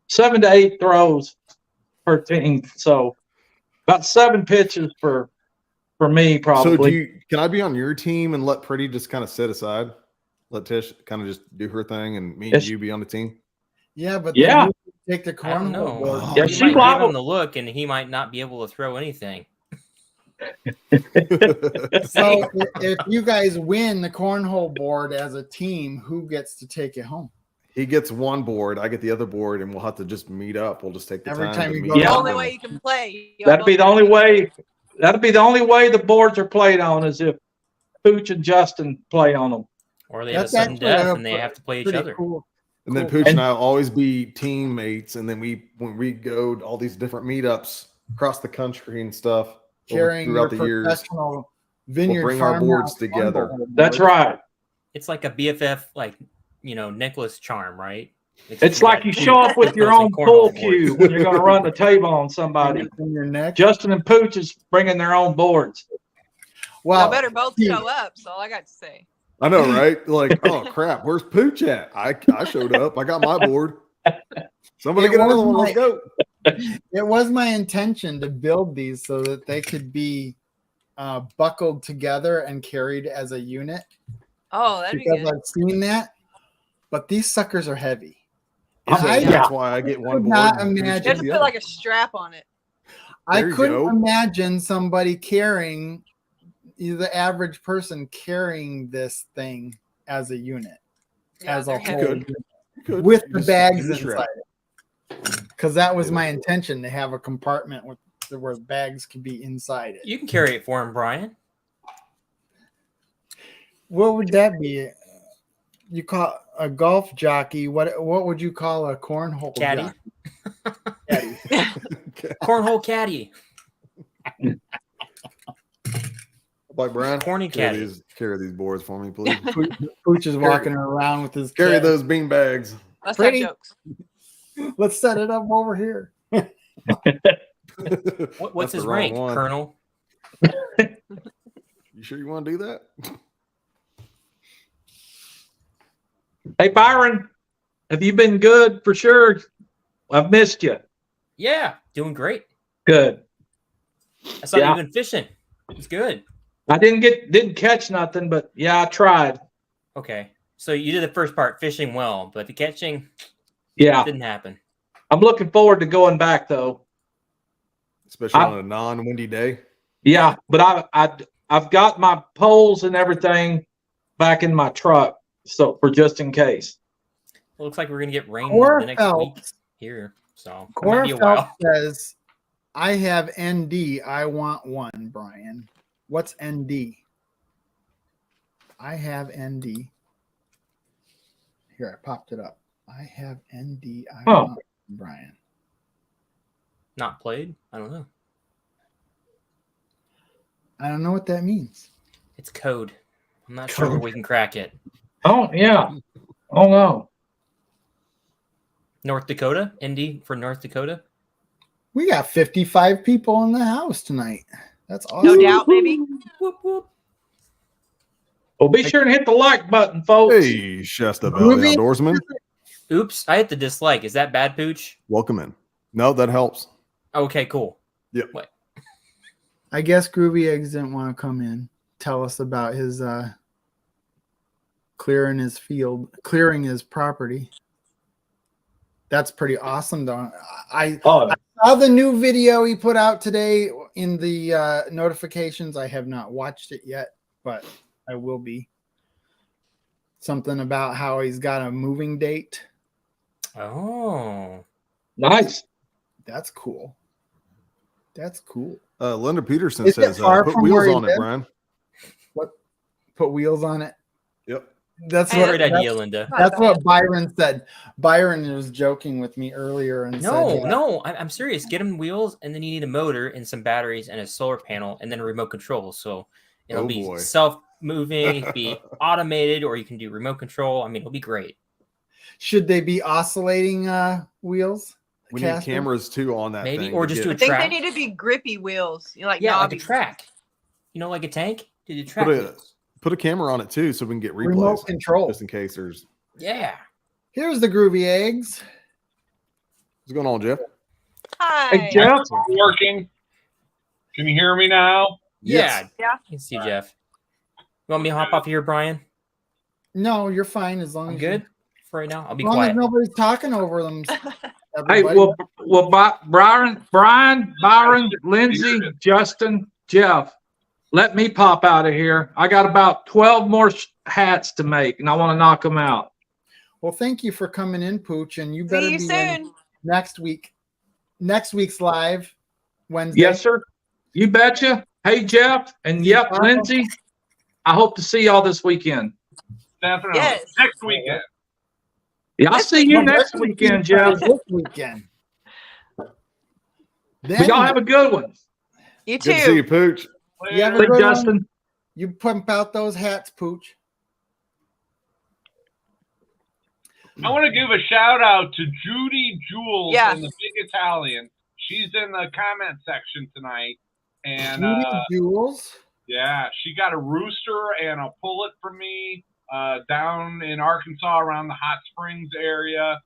Speaker 4: 7 to 8 throws per team. So about 7 pitches for me probably.
Speaker 6: So can I be on your team and let Pretty just kind of sit aside? Let Tish kind of just do her thing and me and
Speaker 4: Yes.
Speaker 6: you be on the team?
Speaker 1: Yeah, but
Speaker 4: Yeah.
Speaker 1: then who can take the
Speaker 5: I don't
Speaker 1: cornhole
Speaker 5: know.
Speaker 1: board.
Speaker 6: Oh,
Speaker 4: Yeah,
Speaker 5: You
Speaker 4: she
Speaker 5: might give
Speaker 4: liable-
Speaker 5: him the look, and he might not be able to throw anything.
Speaker 1: So if you guys win the cornhole board as a team, who gets to take it home?
Speaker 6: He gets one board, I get the other board, and we'll have to just meet up. We'll just take the
Speaker 1: Every
Speaker 6: time
Speaker 1: time
Speaker 6: to
Speaker 1: you
Speaker 6: meet
Speaker 1: go
Speaker 2: The
Speaker 4: Yeah.
Speaker 6: up.
Speaker 2: only way you can play.
Speaker 4: That'd be the only way. That'd be the only way the boards are played on is if Pooch and Justin play on them.
Speaker 5: Or they have a
Speaker 1: That's
Speaker 5: sudden
Speaker 1: actually
Speaker 5: death and they have to play each
Speaker 1: pretty
Speaker 5: other.
Speaker 1: cool.
Speaker 6: And then
Speaker 1: Cool.
Speaker 6: Pooch and I will always be teammates. And then when we go to all these different meetups across the country and stuff
Speaker 1: Carrying your
Speaker 6: throughout the years,
Speaker 1: professional vineyard
Speaker 6: bring our boards
Speaker 1: farmhouse
Speaker 6: together.
Speaker 1: cornhole
Speaker 4: That's
Speaker 1: board.
Speaker 4: right.
Speaker 5: It's like a BFF, like, necklace charm, right?
Speaker 4: It's like you show up with your own pool cue when you're going to run the table on somebody.
Speaker 1: In your neck.
Speaker 4: Justin and Pooch is bringing their own boards.
Speaker 1: Well,
Speaker 2: Y'all better both show up. That's all I got to say.
Speaker 6: I know, right? Like, oh crap, where's Pooch at? I showed up. I got my board. Somebody
Speaker 1: It
Speaker 6: get another
Speaker 1: was
Speaker 6: one. Let's go.
Speaker 1: it was my intention to build these so that they could be buckled together and carried as a unit
Speaker 2: Oh, that'd be
Speaker 1: because
Speaker 2: good.
Speaker 1: I've seen that. But these suckers are heavy.
Speaker 6: So
Speaker 1: I-
Speaker 6: that's why I get one
Speaker 1: could
Speaker 6: board.
Speaker 1: not
Speaker 6: and Pooch
Speaker 2: You
Speaker 1: imagine-
Speaker 2: have
Speaker 6: gets
Speaker 2: to
Speaker 6: the
Speaker 2: put
Speaker 6: other.
Speaker 2: like a strap on it.
Speaker 1: I
Speaker 6: There you
Speaker 1: couldn't
Speaker 6: go.
Speaker 1: imagine somebody carrying the average person carrying this thing as a unit,
Speaker 2: Yeah,
Speaker 1: as a
Speaker 2: they're
Speaker 1: whole,
Speaker 2: heavy.
Speaker 6: You could.
Speaker 1: with
Speaker 6: You
Speaker 1: the
Speaker 6: just
Speaker 1: bags
Speaker 6: do the strap.
Speaker 1: inside it. Because that was my intention to have a compartment where bags could be inside it.
Speaker 5: You can carry it for him, Brian.
Speaker 1: What would that be? You call a golf jockey? What would you call a cornhole
Speaker 5: Caddy.
Speaker 1: jockey? Caddy.
Speaker 5: Cornhole caddy.
Speaker 6: Like Brian,
Speaker 5: Corny caddy.
Speaker 6: carry these boards for me, please.
Speaker 1: Pooch is walking around with his
Speaker 6: Carry
Speaker 1: cat.
Speaker 6: those bean bags.
Speaker 2: Let's
Speaker 1: Pretty.
Speaker 2: have jokes.
Speaker 1: Let's set it up over here.
Speaker 5: What's
Speaker 6: That's
Speaker 5: his
Speaker 6: the wrong
Speaker 5: rank,
Speaker 6: one.
Speaker 5: Colonel?
Speaker 6: You sure you want to do that?
Speaker 4: Hey, Byron, have you been good for sure? I've missed you.
Speaker 5: Yeah, doing great.
Speaker 4: Good.
Speaker 5: I saw
Speaker 4: Yeah.
Speaker 5: you been fishing. It's good.
Speaker 4: I didn't catch nothing, but yeah, I tried.
Speaker 5: Okay, so you did the first part, fishing well, but the catching
Speaker 4: Yeah,
Speaker 5: didn't happen.
Speaker 4: I'm looking forward to going back though.
Speaker 6: Especially on a non-windy day.
Speaker 4: Yeah, but I've got my poles and everything back in my truck, so for just in case.
Speaker 5: It looks like we're gonna get rain
Speaker 1: Core
Speaker 5: the next week
Speaker 1: Phelps,
Speaker 5: here, so it
Speaker 1: Core
Speaker 5: might be a
Speaker 1: Phelps
Speaker 5: while.
Speaker 1: says, "I have ND. I want one." Brian, what's ND? I have ND. Here, I popped it up. I have ND. I
Speaker 4: Oh.
Speaker 1: want Brian.
Speaker 5: Not played? I don't know.
Speaker 1: I don't know what that means.
Speaker 5: It's code. I'm not sure where we can crack it.
Speaker 4: Oh yeah. Oh no.
Speaker 5: North Dakota? Indy for North Dakota?
Speaker 1: We got 55 people in the house tonight. That's awesome.
Speaker 2: No doubt, baby.
Speaker 5: Whoop, whoop.
Speaker 4: Well, be sure and hit the like button, folks.
Speaker 6: Hey, Shasta Valley
Speaker 1: Ruby?
Speaker 6: Outdoorsman.
Speaker 5: Oops, I hit the dislike. Is that bad, Pooch?
Speaker 6: Welcome in. No, that helps.
Speaker 5: Okay, cool.
Speaker 6: Yep.
Speaker 5: What?
Speaker 1: I guess Groovy Eggs didn't want to come in. Tell us about his clearing his field, clearing his property. That's pretty awesome, though. I saw the new video he put out today in the notifications. I have not watched it yet, but I will be. Something about how he's got a moving date.
Speaker 5: Oh.
Speaker 4: Nice.
Speaker 1: That's cool. That's cool.
Speaker 6: Linda Peterson
Speaker 1: Is it
Speaker 6: says,
Speaker 1: far
Speaker 6: put
Speaker 1: from
Speaker 6: wheels
Speaker 1: where he
Speaker 6: on it,
Speaker 1: lives?
Speaker 6: Brian.
Speaker 1: What? Put wheels on it.
Speaker 6: Yep.
Speaker 1: That's
Speaker 2: Hey,
Speaker 1: what.
Speaker 5: Great idea, Linda.
Speaker 1: That's what Byron said. Byron was joking with me earlier and
Speaker 5: No,
Speaker 1: said,
Speaker 5: no, I'm serious. Get them wheels, and then you need a motor and some batteries and a solar panel, and then a remote control. So it'll
Speaker 6: Oh,
Speaker 5: be
Speaker 6: boy.
Speaker 5: self-moving, it can be automated, or you can do remote control. I mean, it'll be great.
Speaker 1: should they be oscillating wheels?
Speaker 6: We need
Speaker 1: Casper?
Speaker 6: cameras too on that
Speaker 5: Maybe,
Speaker 6: thing.
Speaker 5: or
Speaker 6: to
Speaker 5: just
Speaker 6: get-
Speaker 2: I
Speaker 5: do
Speaker 2: think
Speaker 5: track.
Speaker 2: they need to be grippy wheels. You know, like
Speaker 5: Yeah, like a
Speaker 2: knobby.
Speaker 5: track. You know, like a tank. Do the track
Speaker 6: Put a-
Speaker 5: wheels.
Speaker 6: put a camera on it too, so we can get
Speaker 1: Remote
Speaker 6: replays,
Speaker 1: control.
Speaker 6: just in case there's.
Speaker 5: Yeah.
Speaker 1: Here's the Groovy Eggs.
Speaker 6: What's going on, Jeff?
Speaker 2: Hi.
Speaker 4: Hey, Jeff.
Speaker 7: Working. Can you hear me now?
Speaker 5: Yeah.
Speaker 2: Yeah.
Speaker 5: I can see Jeff. You want me to hop off here, Brian?
Speaker 1: No, you're fine as long
Speaker 5: I'm
Speaker 1: as
Speaker 5: good for right now. I'll be
Speaker 1: As long as
Speaker 5: quiet.
Speaker 1: nobody's talking over them.
Speaker 4: Hey,
Speaker 1: everybody.
Speaker 4: Byron, Lindsay, Justin, Jeff, let me pop out of here. I got about 12 more hats to make, and I want to knock them out.
Speaker 1: Well, thank you for coming in, Pooch, and you better
Speaker 2: See you
Speaker 1: be in
Speaker 2: soon.
Speaker 1: next week. Next week's live Wednesday.
Speaker 4: Yes, sir. You betcha. Hey, Jeff, and yep, Lindsay, I hope to see y'all this weekend.
Speaker 7: Definitely.
Speaker 2: Yes.
Speaker 7: Next weekend.
Speaker 4: Yeah, I'll see you next weekend, Jeff.
Speaker 1: This weekend. Then
Speaker 4: Y'all have a good one.
Speaker 2: You
Speaker 6: Good to see
Speaker 2: too.
Speaker 6: you, Pooch.
Speaker 1: You have a
Speaker 4: Hey,
Speaker 1: good one.
Speaker 4: Justin.
Speaker 1: You pump out those hats, Pooch.
Speaker 7: I want to give a shout out to Judy Jules
Speaker 2: Yeah.
Speaker 7: and the Big Italian. She's in the comment section tonight. And
Speaker 1: Judy Jules.
Speaker 7: yeah, she got a rooster and a pullet from me down in Arkansas around the Hot Springs area.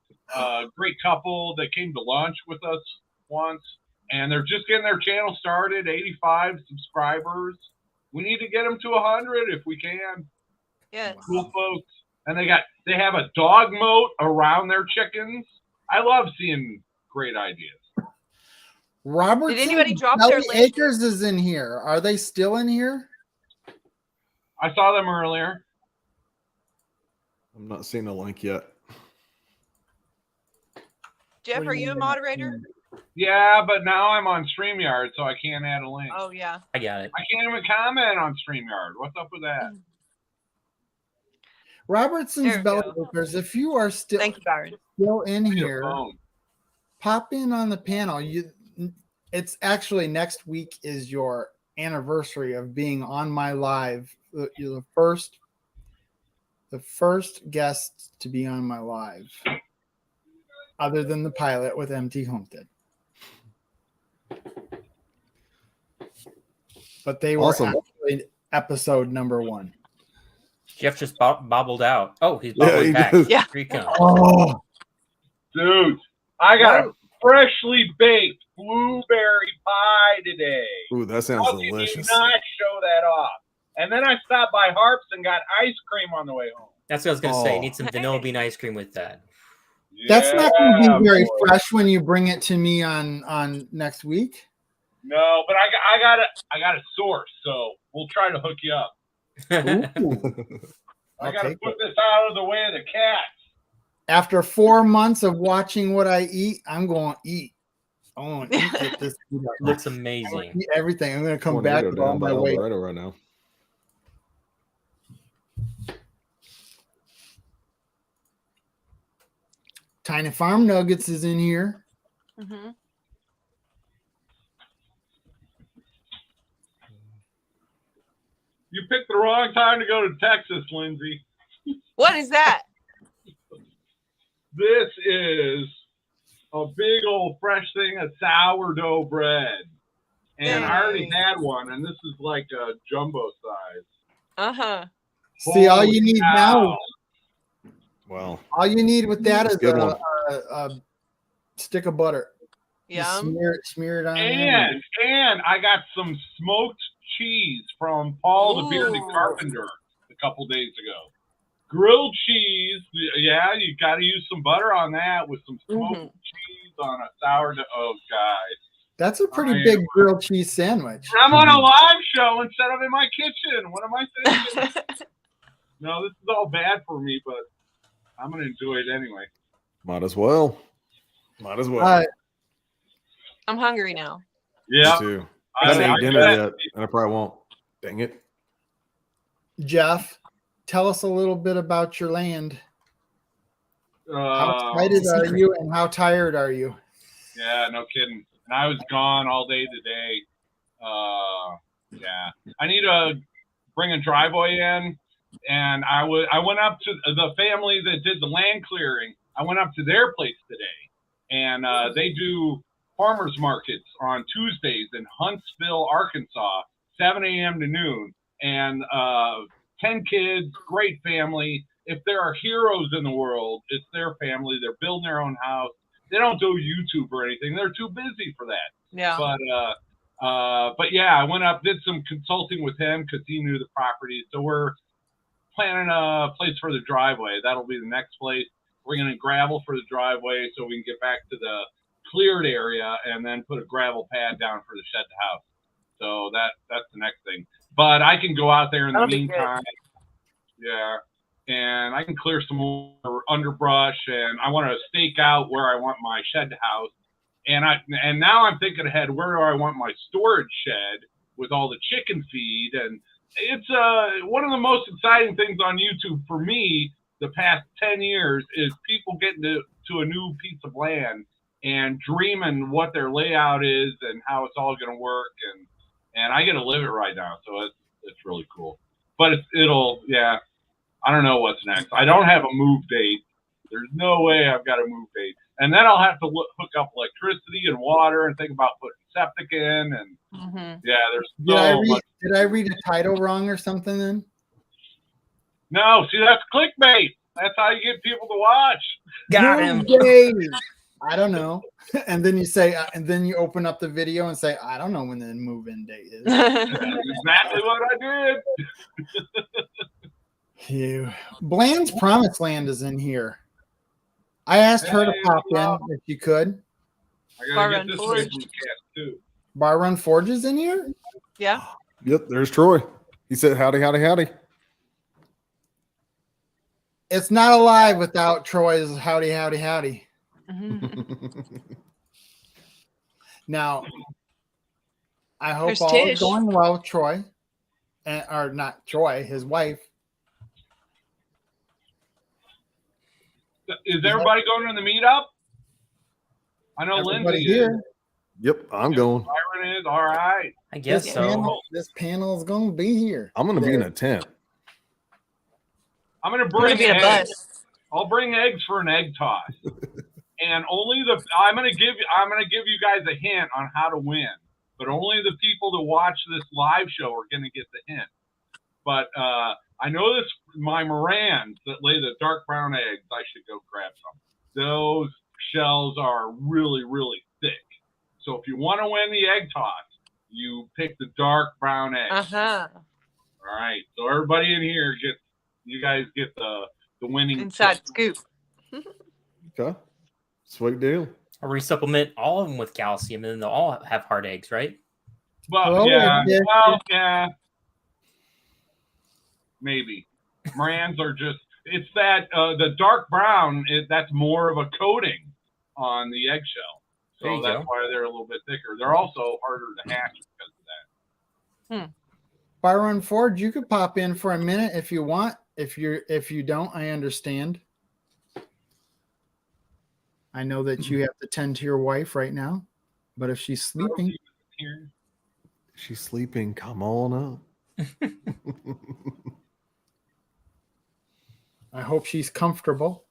Speaker 7: Great couple that came to lunch with us once. And they're just getting their channel started, 85 subscribers. We need to get them to 100 if we can.
Speaker 2: Yes.
Speaker 7: Cool folks. And they have a dog moat around their chickens. I love seeing great ideas.
Speaker 1: Robert.
Speaker 2: Did anybody drop their link?
Speaker 1: Acres is in here. Are they still in here?
Speaker 7: I saw them earlier.
Speaker 6: I'm not seeing the link yet.
Speaker 2: Jeff,
Speaker 1: What do
Speaker 2: are
Speaker 1: you
Speaker 2: you a
Speaker 1: mean?
Speaker 2: moderator?
Speaker 7: Yeah, but now I'm on StreamYard, so I can't add a link.
Speaker 2: Oh, yeah.
Speaker 5: I got it.
Speaker 7: I can't even comment on StreamYard. What's up with that?
Speaker 1: Robertson's
Speaker 2: There we
Speaker 1: Belly
Speaker 2: go.
Speaker 1: Acres. If you are still
Speaker 2: Thank you, Byron.
Speaker 1: in
Speaker 7: Your
Speaker 1: here,
Speaker 7: phone.
Speaker 1: pop in on the panel. It's actually next week is your anniversary of being on my live. You're the first guest to be on my live, other than the pilot with MT Homestead. But they were
Speaker 6: Awesome.
Speaker 1: actually episode number 1.
Speaker 5: Jeff just bobbled out. Oh, he's
Speaker 6: Yeah,
Speaker 5: bobbling
Speaker 6: he
Speaker 5: back.
Speaker 6: does.
Speaker 2: Yeah.
Speaker 5: Here he comes.
Speaker 1: Oh,
Speaker 7: Dude, I got a freshly baked blueberry pie today.
Speaker 6: Ooh, that sounds
Speaker 7: How can you
Speaker 6: delicious.
Speaker 7: not show that off? And then I stopped by Harps and got ice cream on the way home.
Speaker 5: That's what I was going to say.
Speaker 6: Oh.
Speaker 5: Need some vanilla bean ice cream with that.
Speaker 1: that's not going to
Speaker 7: Yeah,
Speaker 1: be very
Speaker 7: boy.
Speaker 1: fresh when you bring it to me on next week.
Speaker 7: No, but I got a source, so we'll try to hook you up.
Speaker 1: Ooh.
Speaker 7: I
Speaker 1: I'll
Speaker 7: got to
Speaker 1: take
Speaker 7: put
Speaker 1: it.
Speaker 7: this out of the way of the cats.
Speaker 1: After 4 months of watching what I eat, I'm going to eat. I want to eat with this.
Speaker 5: Looks
Speaker 1: I wanna
Speaker 5: amazing.
Speaker 1: eat everything. I'm going to come
Speaker 6: Tornado
Speaker 1: back with all
Speaker 6: down by
Speaker 1: my weight.
Speaker 6: Alvarado right now.
Speaker 1: Tiny Farm Nuggets is in here.
Speaker 2: Mm-hmm.
Speaker 7: You picked the wrong time to go to Texas, Lynzie.
Speaker 2: What is that?
Speaker 7: This is a big old fresh thing of sourdough bread. And I already
Speaker 2: Dang.
Speaker 7: had one, and this is like a jumbo size.
Speaker 2: Uh-huh.
Speaker 1: See, all
Speaker 7: Holy
Speaker 1: you need
Speaker 7: cow.
Speaker 1: now,
Speaker 6: Well,
Speaker 1: all you need with that is
Speaker 6: Good one.
Speaker 1: a stick of butter. Just
Speaker 2: Yum.
Speaker 1: smear it on there.
Speaker 7: And I got some smoked cheese from Paul the Bearded
Speaker 2: Ooh.
Speaker 7: Carpenter a couple days ago. Grilled cheese. Yeah, you got to use some butter on that with some smoked
Speaker 2: Mhm.
Speaker 7: cheese on a sourdough. Oh, guys.
Speaker 1: That's a pretty
Speaker 7: I
Speaker 1: big
Speaker 7: am-
Speaker 1: grilled cheese sandwich.
Speaker 7: I'm on a live show instead of in my kitchen. What am I thinking? No, this is all bad for me, but I'm going to enjoy it anyway.
Speaker 6: might as well. Might as well.
Speaker 2: I'm hungry now.
Speaker 7: Yeah.
Speaker 6: Me too. I haven't eaten dinner yet, and I probably won't. Dang it.
Speaker 1: Jeff, tell us a little bit about your land. How excited
Speaker 5: It's a
Speaker 1: are
Speaker 5: secret.
Speaker 1: you and how tired are you?
Speaker 7: Yeah, no kidding. And I was gone all day today. Yeah, I need to bring a driveway in, and I went up to the family that did the land clearing. I went up to their place today, and they do farmers markets on Tuesdays in Huntsville, Arkansas, 7 a.m. to noon, and 10 kids, great family. If there are heroes in the world, it's their family. They're building their own house. They don't do YouTube or anything. They're too busy for that.
Speaker 2: Yeah.
Speaker 7: But yeah, I went up, did some consulting with him because he knew the property. So we're planning a place for the driveway. That'll be the next place. We're going to gravel for the driveway so we can get back to the cleared area and then put a gravel pad down for the shed house. So that's the next thing. But I can go out there in the
Speaker 2: That'll be good.
Speaker 7: meantime. Yeah. And I can clear some more underbrush, and I want to stake out where I want my shed house. And now I'm thinking ahead, where do I want my storage shed with all the chicken feed? And it's one of the most exciting things on YouTube for me the past 10 years is people getting to a new piece of land and dreaming what their layout is and how it's all going to work. And I get to live it right now. So it's really cool. But yeah. I don't know what's next. I don't have a move date. There's no way I've got a move date. And then I'll have to hook up electricity and water and think about putting septic in. And
Speaker 2: Mm-hmm.
Speaker 7: yeah, there's so much.
Speaker 1: Did I read a title wrong or something then?
Speaker 7: No, see, that's clickbait. That's how you get people to watch.
Speaker 5: Got him.
Speaker 1: Move day. I don't know. And then you say, and then you open up the video and say, I don't know when the move-in date is.
Speaker 7: That's exactly what I did.
Speaker 1: Bland's Promised Land is in here. I asked her to
Speaker 7: Hey,
Speaker 1: pop
Speaker 7: well.
Speaker 1: in if you could.
Speaker 7: I
Speaker 2: Bar
Speaker 7: gotta
Speaker 2: Run
Speaker 7: get this way
Speaker 2: Forge.
Speaker 7: from the cat too.
Speaker 1: Bar Run Forge is in here.
Speaker 2: Yeah.
Speaker 6: Yep, there's Troy. He said, howdy, howdy, howdy.
Speaker 1: It's not alive without Troy's howdy, howdy, howdy.
Speaker 2: Mhm.
Speaker 1: Now, I hope
Speaker 2: There's
Speaker 1: all
Speaker 2: Tish.
Speaker 1: is going well with Troy, or not Troy, his wife.
Speaker 7: Is everybody going to the meetup? I know
Speaker 1: Everybody
Speaker 7: Lynzie
Speaker 1: here.
Speaker 7: is.
Speaker 6: Yep, I'm going.
Speaker 7: Byron is. All right.
Speaker 5: I guess
Speaker 1: This
Speaker 5: so.
Speaker 1: panel is going to be here.
Speaker 6: I'm going to be in a tent.
Speaker 7: I'm gonna
Speaker 2: I'm gonna
Speaker 7: bring
Speaker 2: be a
Speaker 7: eggs.
Speaker 2: bus.
Speaker 7: I'll bring eggs for an egg toss. And I'm gonna give you guys a hint on how to win. But only the people that watch this live show are gonna get the hint. But I know my Morans that lay the dark brown eggs, I should go grab some. Those shells are really, really thick. So if you want to win the egg toss, you pick the dark brown egg.
Speaker 2: Uh-huh.
Speaker 7: All right. So everybody in here you guys get the winning
Speaker 2: Inside
Speaker 7: tip.
Speaker 2: scoop.
Speaker 6: Okay. Sweet deal.
Speaker 5: Or we supplement all of them with calcium, and then they'll all have hard eggs, right?
Speaker 7: Well,
Speaker 1: Oh,
Speaker 7: yeah.
Speaker 1: yeah.
Speaker 7: Well, yeah. Maybe. Morans are just, it's that, the dark brown, that's more of a coating on the eggshell.
Speaker 5: There
Speaker 7: So
Speaker 5: you
Speaker 7: that's
Speaker 5: go.
Speaker 7: why they're a little bit thicker. They're also harder to hatch because of that.
Speaker 1: Byron Forge, you could pop in for a minute if you want. If you don't, I understand. I know that you have to tend to your wife right now, but if she's sleeping,
Speaker 7: Here.
Speaker 6: She's sleeping. Come on up.
Speaker 1: I hope she's comfortable.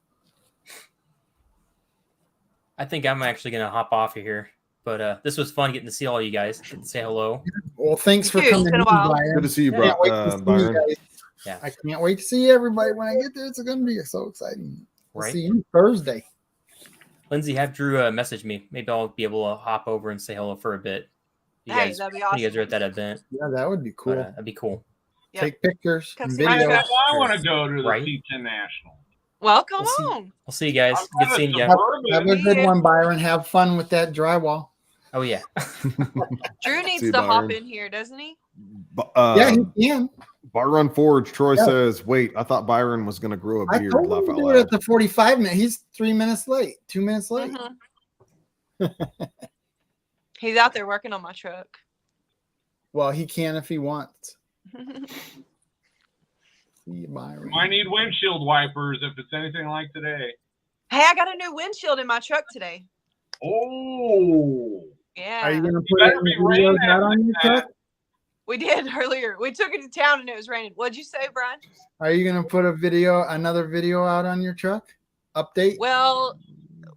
Speaker 5: I think I'm actually gonna hop off of here. But this was fun getting to see all you guys. Get to say hello.
Speaker 1: Well, thanks for
Speaker 2: Dude, it's
Speaker 1: coming
Speaker 2: been a
Speaker 1: in,
Speaker 2: while.
Speaker 1: Byron.
Speaker 6: Good to see you,
Speaker 1: Can't wait to see you
Speaker 6: Byron.
Speaker 1: guys.
Speaker 5: Yeah.
Speaker 1: I can't wait to see everybody when I get there. It's going to be so exciting. We'll
Speaker 5: Right.
Speaker 1: see you Thursday.
Speaker 5: Lindsay, have Drew message me. Maybe I'll be able to hop over and say hello for a bit. You
Speaker 2: Hey,
Speaker 5: guys,
Speaker 2: that'd be
Speaker 5: when you guys
Speaker 2: awesome.
Speaker 5: are at that event.
Speaker 1: Yeah, that would be cool.
Speaker 5: But, that'd be cool.
Speaker 2: Yep.
Speaker 1: Take pictures
Speaker 2: Come
Speaker 1: and
Speaker 2: see my
Speaker 1: videos.
Speaker 2: truck.
Speaker 7: I want to go to the
Speaker 5: Right.
Speaker 7: C10 National.
Speaker 2: Well, come
Speaker 5: We'll see.
Speaker 2: on.
Speaker 5: We'll see you guys.
Speaker 7: I've
Speaker 5: Good
Speaker 7: got a
Speaker 5: seeing you.
Speaker 7: Suburban.
Speaker 1: Have a good
Speaker 2: Yeah.
Speaker 1: one, Byron. Have fun with that drywall.
Speaker 5: Oh yeah.
Speaker 2: Drew needs
Speaker 6: See you,
Speaker 2: to hop
Speaker 6: Byron.
Speaker 2: in here, doesn't he?
Speaker 1: Yeah, he can.
Speaker 6: Bar Run Forge. Troy
Speaker 1: Yeah.
Speaker 6: says, "Wait, I thought Byron was going to grow a
Speaker 1: I
Speaker 6: beard."
Speaker 1: told
Speaker 6: Laugh
Speaker 1: him to
Speaker 6: out
Speaker 1: do it
Speaker 6: loud.
Speaker 1: at the 45 minute. He's 3 minutes late, 2 minutes late.
Speaker 2: Mhm. He's out there working on my truck.
Speaker 1: Well, he can if he wants. See you, Byron.
Speaker 7: I need windshield wipers if it's anything like today.
Speaker 2: Hey, I got a new windshield in my truck today.
Speaker 7: Oh,
Speaker 2: Yeah.
Speaker 1: Are you going to put
Speaker 7: better
Speaker 1: any
Speaker 7: be raining
Speaker 1: videos out on your
Speaker 7: after
Speaker 1: truck?
Speaker 2: We did earlier. We took it to town and it was raining. What'd you say, Brian?
Speaker 1: Are you going to put another video out on your truck? Update?
Speaker 2: Well,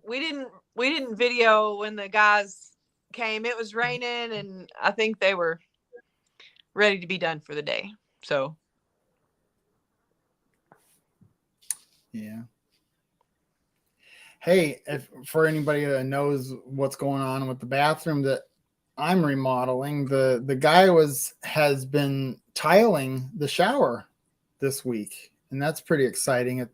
Speaker 2: we didn't video when the guys came. It was raining and I think they were ready to be done for the day. So
Speaker 1: Yeah. Hey, if for anybody that knows what's going on with the bathroom that I'm remodeling, the guy has been tiling the shower this week, and that's pretty exciting.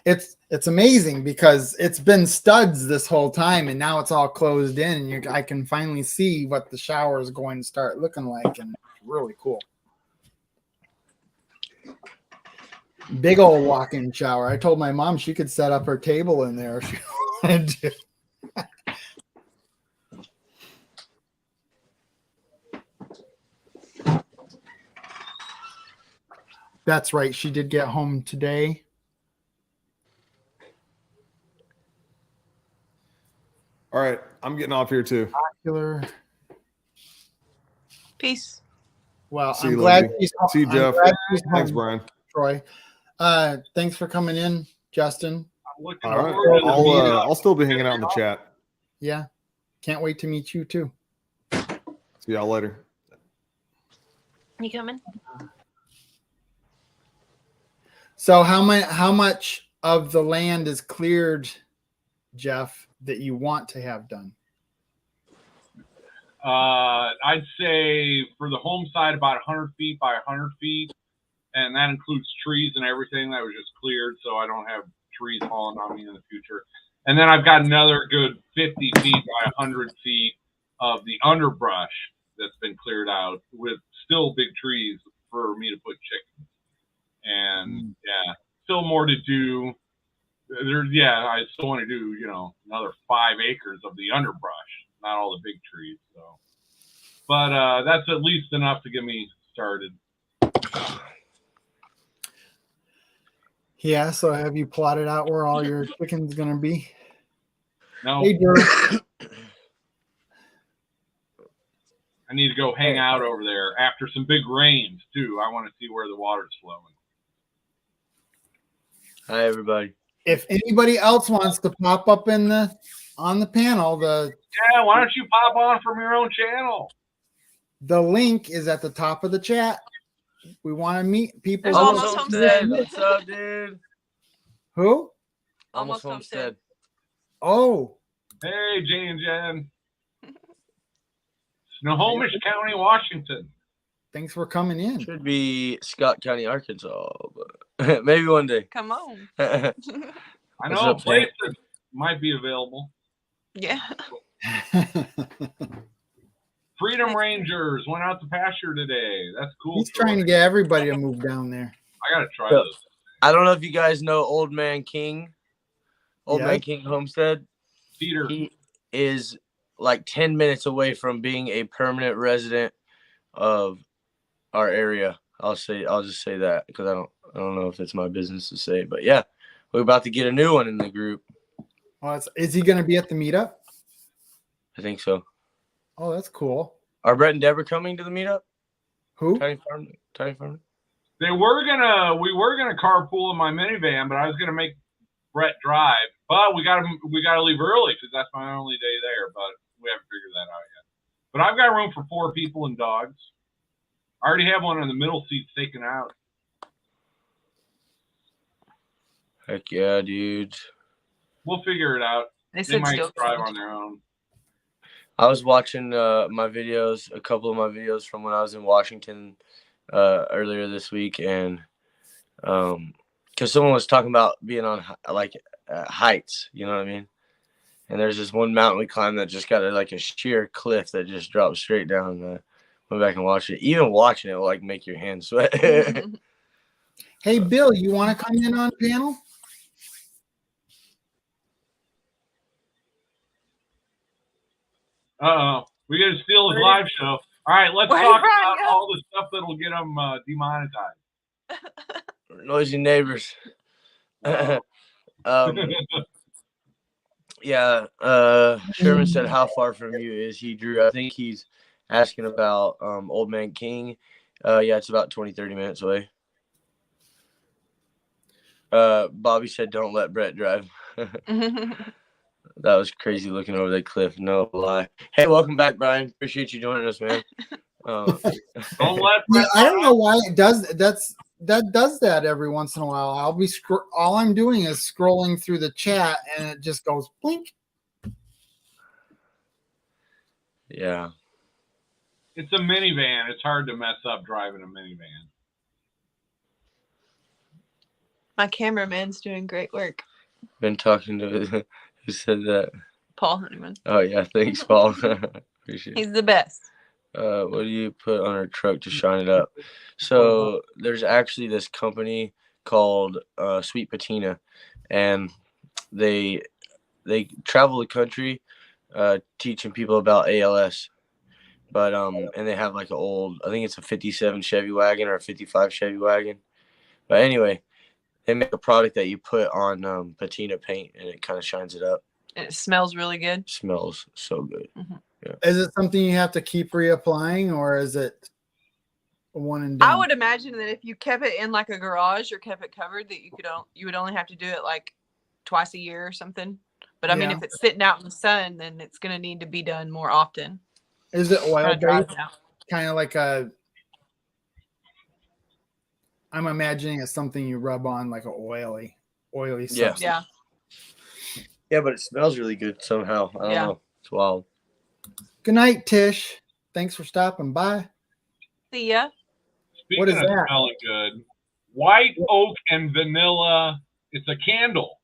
Speaker 1: It's amazing because it's been studs this whole time, and now it's all closed in, and I can finally see what the shower is going to start looking like, and it's really cool. Big old walk-in shower. I told my mom she could set up her table in there if she wanted to. That's right. She did get home today.
Speaker 6: All right, I'm getting off here too.
Speaker 1: Ocular.
Speaker 2: peace.
Speaker 1: Well,
Speaker 6: See
Speaker 1: I'm
Speaker 6: you,
Speaker 1: glad
Speaker 6: Lindsay.
Speaker 1: she's
Speaker 6: See you,
Speaker 1: I'm
Speaker 6: Jeff.
Speaker 1: glad she's
Speaker 6: Thanks,
Speaker 1: home,
Speaker 6: Brian.
Speaker 1: Troy. Thanks for coming in, Justin.
Speaker 7: I'm looking
Speaker 6: All right,
Speaker 7: forward to the meetup.
Speaker 6: I'll still be hanging out in the chat.
Speaker 1: Yeah. Can't wait to meet you too.
Speaker 6: See y'all later.
Speaker 2: You coming?
Speaker 1: So how much of the land is cleared, Jeff, that you want to have done?
Speaker 7: I'd say for the home side, about 100 feet by 100 feet. And that includes trees and everything that was just cleared, so I don't have trees falling on me in the future. And then I've got another good 50 feet by 100 feet of the underbrush that's been cleared out with still big trees for me to put chickens. And yeah, still more to do. I still want to do, another 5 acres of the underbrush, not all the big trees. So, but that's at least enough to get me started.
Speaker 1: Yeah, so have you plotted out where all your chickens gonna be?
Speaker 7: No,
Speaker 1: Hey, Drew.
Speaker 7: I need to go hang out over there after some big rains too. I want to see where the water's flowing.
Speaker 8: Hi, everybody.
Speaker 1: If anybody else wants to pop up on the panel,
Speaker 7: Yeah, why don't you pop on from your own channel?
Speaker 1: the link is at the top of the chat. We want to meet people.
Speaker 2: There's
Speaker 1: who-
Speaker 2: almost Homestead.
Speaker 8: What's up, dude?
Speaker 1: Who?
Speaker 2: Almost Homestead.
Speaker 1: Oh,
Speaker 7: Hey, Jay and Jen. Snohomish County, Washington.
Speaker 1: thanks for coming in.
Speaker 8: Should be Scott County, Arkansas, but maybe one day.
Speaker 2: Come on.
Speaker 7: I
Speaker 8: What's
Speaker 7: know
Speaker 8: up, Jay?
Speaker 7: places might be available.
Speaker 2: Yeah.
Speaker 7: Freedom Rangers went out to pasture today. That's cool.
Speaker 1: He's trying to get everybody to move down there.
Speaker 7: I gotta try
Speaker 8: Yeah.
Speaker 7: this.
Speaker 8: I don't know if you guys know Old Man King. Old
Speaker 1: Yeah.
Speaker 8: Man King Homestead.
Speaker 7: Peter.
Speaker 8: He is like 10 minutes away from being a permanent resident of our area. I'll just say that because I don't know if it's my business to say, but yeah, we're about to get a new one in the group.
Speaker 1: Well, is he going to be at the meetup?
Speaker 8: I think so.
Speaker 1: Oh, that's cool.
Speaker 8: Are Brett and Deborah coming to the meetup?
Speaker 1: Who?
Speaker 8: Tiny Farm.
Speaker 7: We were gonna carpool in my minivan, but I was gonna make Brett drive. But we gotta leave early because that's my only day there. But we haven't figured that out yet. But I've got room for 4 people and dogs. I already have one in the middle seat taken out.
Speaker 8: Heck yeah, dude.
Speaker 7: We'll figure it out.
Speaker 2: They
Speaker 7: They
Speaker 2: said
Speaker 7: might
Speaker 2: still
Speaker 7: drive on their own.
Speaker 8: I was watching my videos, a couple of my videos from when I was in Washington earlier this week, and because someone was talking about being on heights, you know what I mean? And there's this one mountain we climbed that just got a sheer cliff that just dropped straight down. Went back and watched it. Even watching it will make your hands sweat.
Speaker 1: Hey, Bill, you want to come in on panel?
Speaker 7: We got to steal his live show. All right, let's
Speaker 2: Where'd
Speaker 7: talk
Speaker 2: Brian
Speaker 7: about
Speaker 2: go?
Speaker 7: all the stuff that'll get them demonetized.
Speaker 8: Noisy neighbors. Yeah. Sherman said, "How far from you is he, Drew?" I think he's asking about Old Man King. Yeah, it's about 20-30 minutes away. Bobby said, "Don't let Brett drive." That was crazy looking over that cliff. No lie. Hey, welcome back, Brian. Appreciate you joining us, man.
Speaker 7: Don't let
Speaker 1: Yeah,
Speaker 7: Brett
Speaker 1: I don't know why it does. That does that every once in a while. I'll be all I'm doing is scrolling through the chat, and it just goes blink.
Speaker 8: Yeah.
Speaker 7: It's a minivan. It's hard to mess up driving a minivan.
Speaker 2: My cameraman's doing great work.
Speaker 8: Been talking to who said that?
Speaker 2: Paul Honeyman.
Speaker 8: Oh yeah, thanks, Paul. Appreciate it.
Speaker 2: He's the best.
Speaker 8: What do you put on our truck to shine it up? So there's actually this company called Sweet Patina, and they travel the country teaching people about ALS. But and they have like an old, I think it's a 57 Chevy wagon or a 55 Chevy wagon. But anyway, they make a product that you put on patina paint, and it kind of shines it up.
Speaker 2: And it smells really good.
Speaker 8: Smells so good.
Speaker 2: Mm-hmm.
Speaker 8: Yeah.
Speaker 1: Is it something you have to keep reapplying, or is it a one and done?
Speaker 2: I would imagine that if you kept it in like a garage or kept it covered, that you would only have to do it like twice a year or something. But I mean,
Speaker 1: Yeah.
Speaker 2: if it's sitting out in the sun, then it's going to need to be done more often.
Speaker 1: Is it oil
Speaker 2: Kinda dries
Speaker 1: based?
Speaker 2: out.
Speaker 1: Kind of like a. I'm imagining it's something you rub on like a oily
Speaker 8: Yeah.
Speaker 1: substance.
Speaker 2: Yeah.
Speaker 8: Yeah, but it smells really good somehow. I don't know. It's wild.
Speaker 1: Good night, Tish. Thanks for stopping by.
Speaker 2: See ya.
Speaker 7: Speaking
Speaker 1: What is
Speaker 7: of
Speaker 1: that?
Speaker 7: smelling good, white oak and vanilla. It's a candle.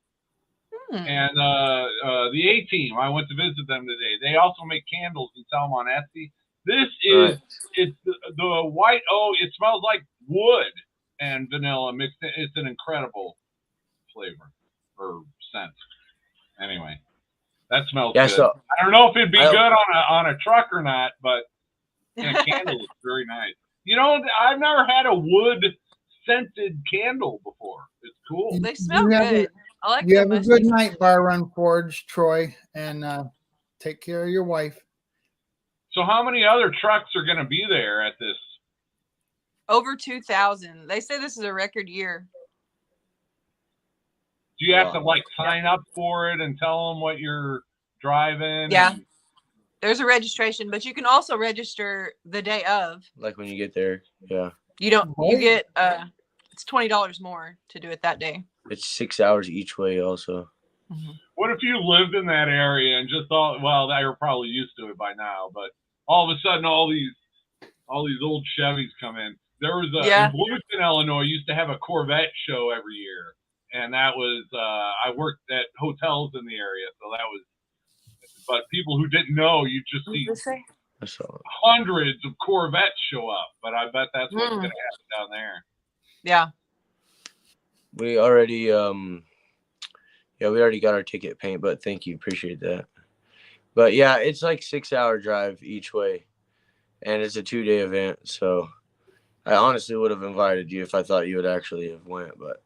Speaker 7: And the A-Team, I went to visit them today. They also make candles and sell them on Etsy. This is it's the white oak. It smells like wood and vanilla mixed in. It's an incredible flavor or scent. Anyway, that smells good.
Speaker 8: So
Speaker 7: I don't know if it'd be good on a truck or not, but in a candle it's very nice. You know, I've never had a wood scented candle before. It's cool.
Speaker 2: They smell
Speaker 1: You have
Speaker 2: good. I like
Speaker 1: You
Speaker 2: them.
Speaker 1: have a good night, Bar Run Forge, Troy, and take care of your wife.
Speaker 7: So how many other trucks are going to be there at this?
Speaker 2: Over 2,000. They say this is a record year.
Speaker 7: Do you have to like sign up for it and tell them what you're driving?
Speaker 2: Yeah. There's a registration, but you can also register the day of.
Speaker 8: Like when you get there. Yeah.
Speaker 2: You don't. You get it's $20 more to do it that day.
Speaker 8: It's 6 hours each way also.
Speaker 7: What if you lived in that area and just thought, well, they were probably used to it by now, but all of a sudden all these old Chevys come in. There was in Bloomington, Illinois, used to have a Corvette show every year. And that was, I worked at hotels in the area. So that was, but people who didn't know, you just see hundreds of Corvettes show up. But I bet that's what's going to happen down there.
Speaker 2: Yeah.
Speaker 8: We already, we already got our ticket paint, but thank you. Appreciate that. But yeah, it's like 6 hour drive each way. And it's a 2-day event. So I honestly would have invited you if I thought you would actually have went, but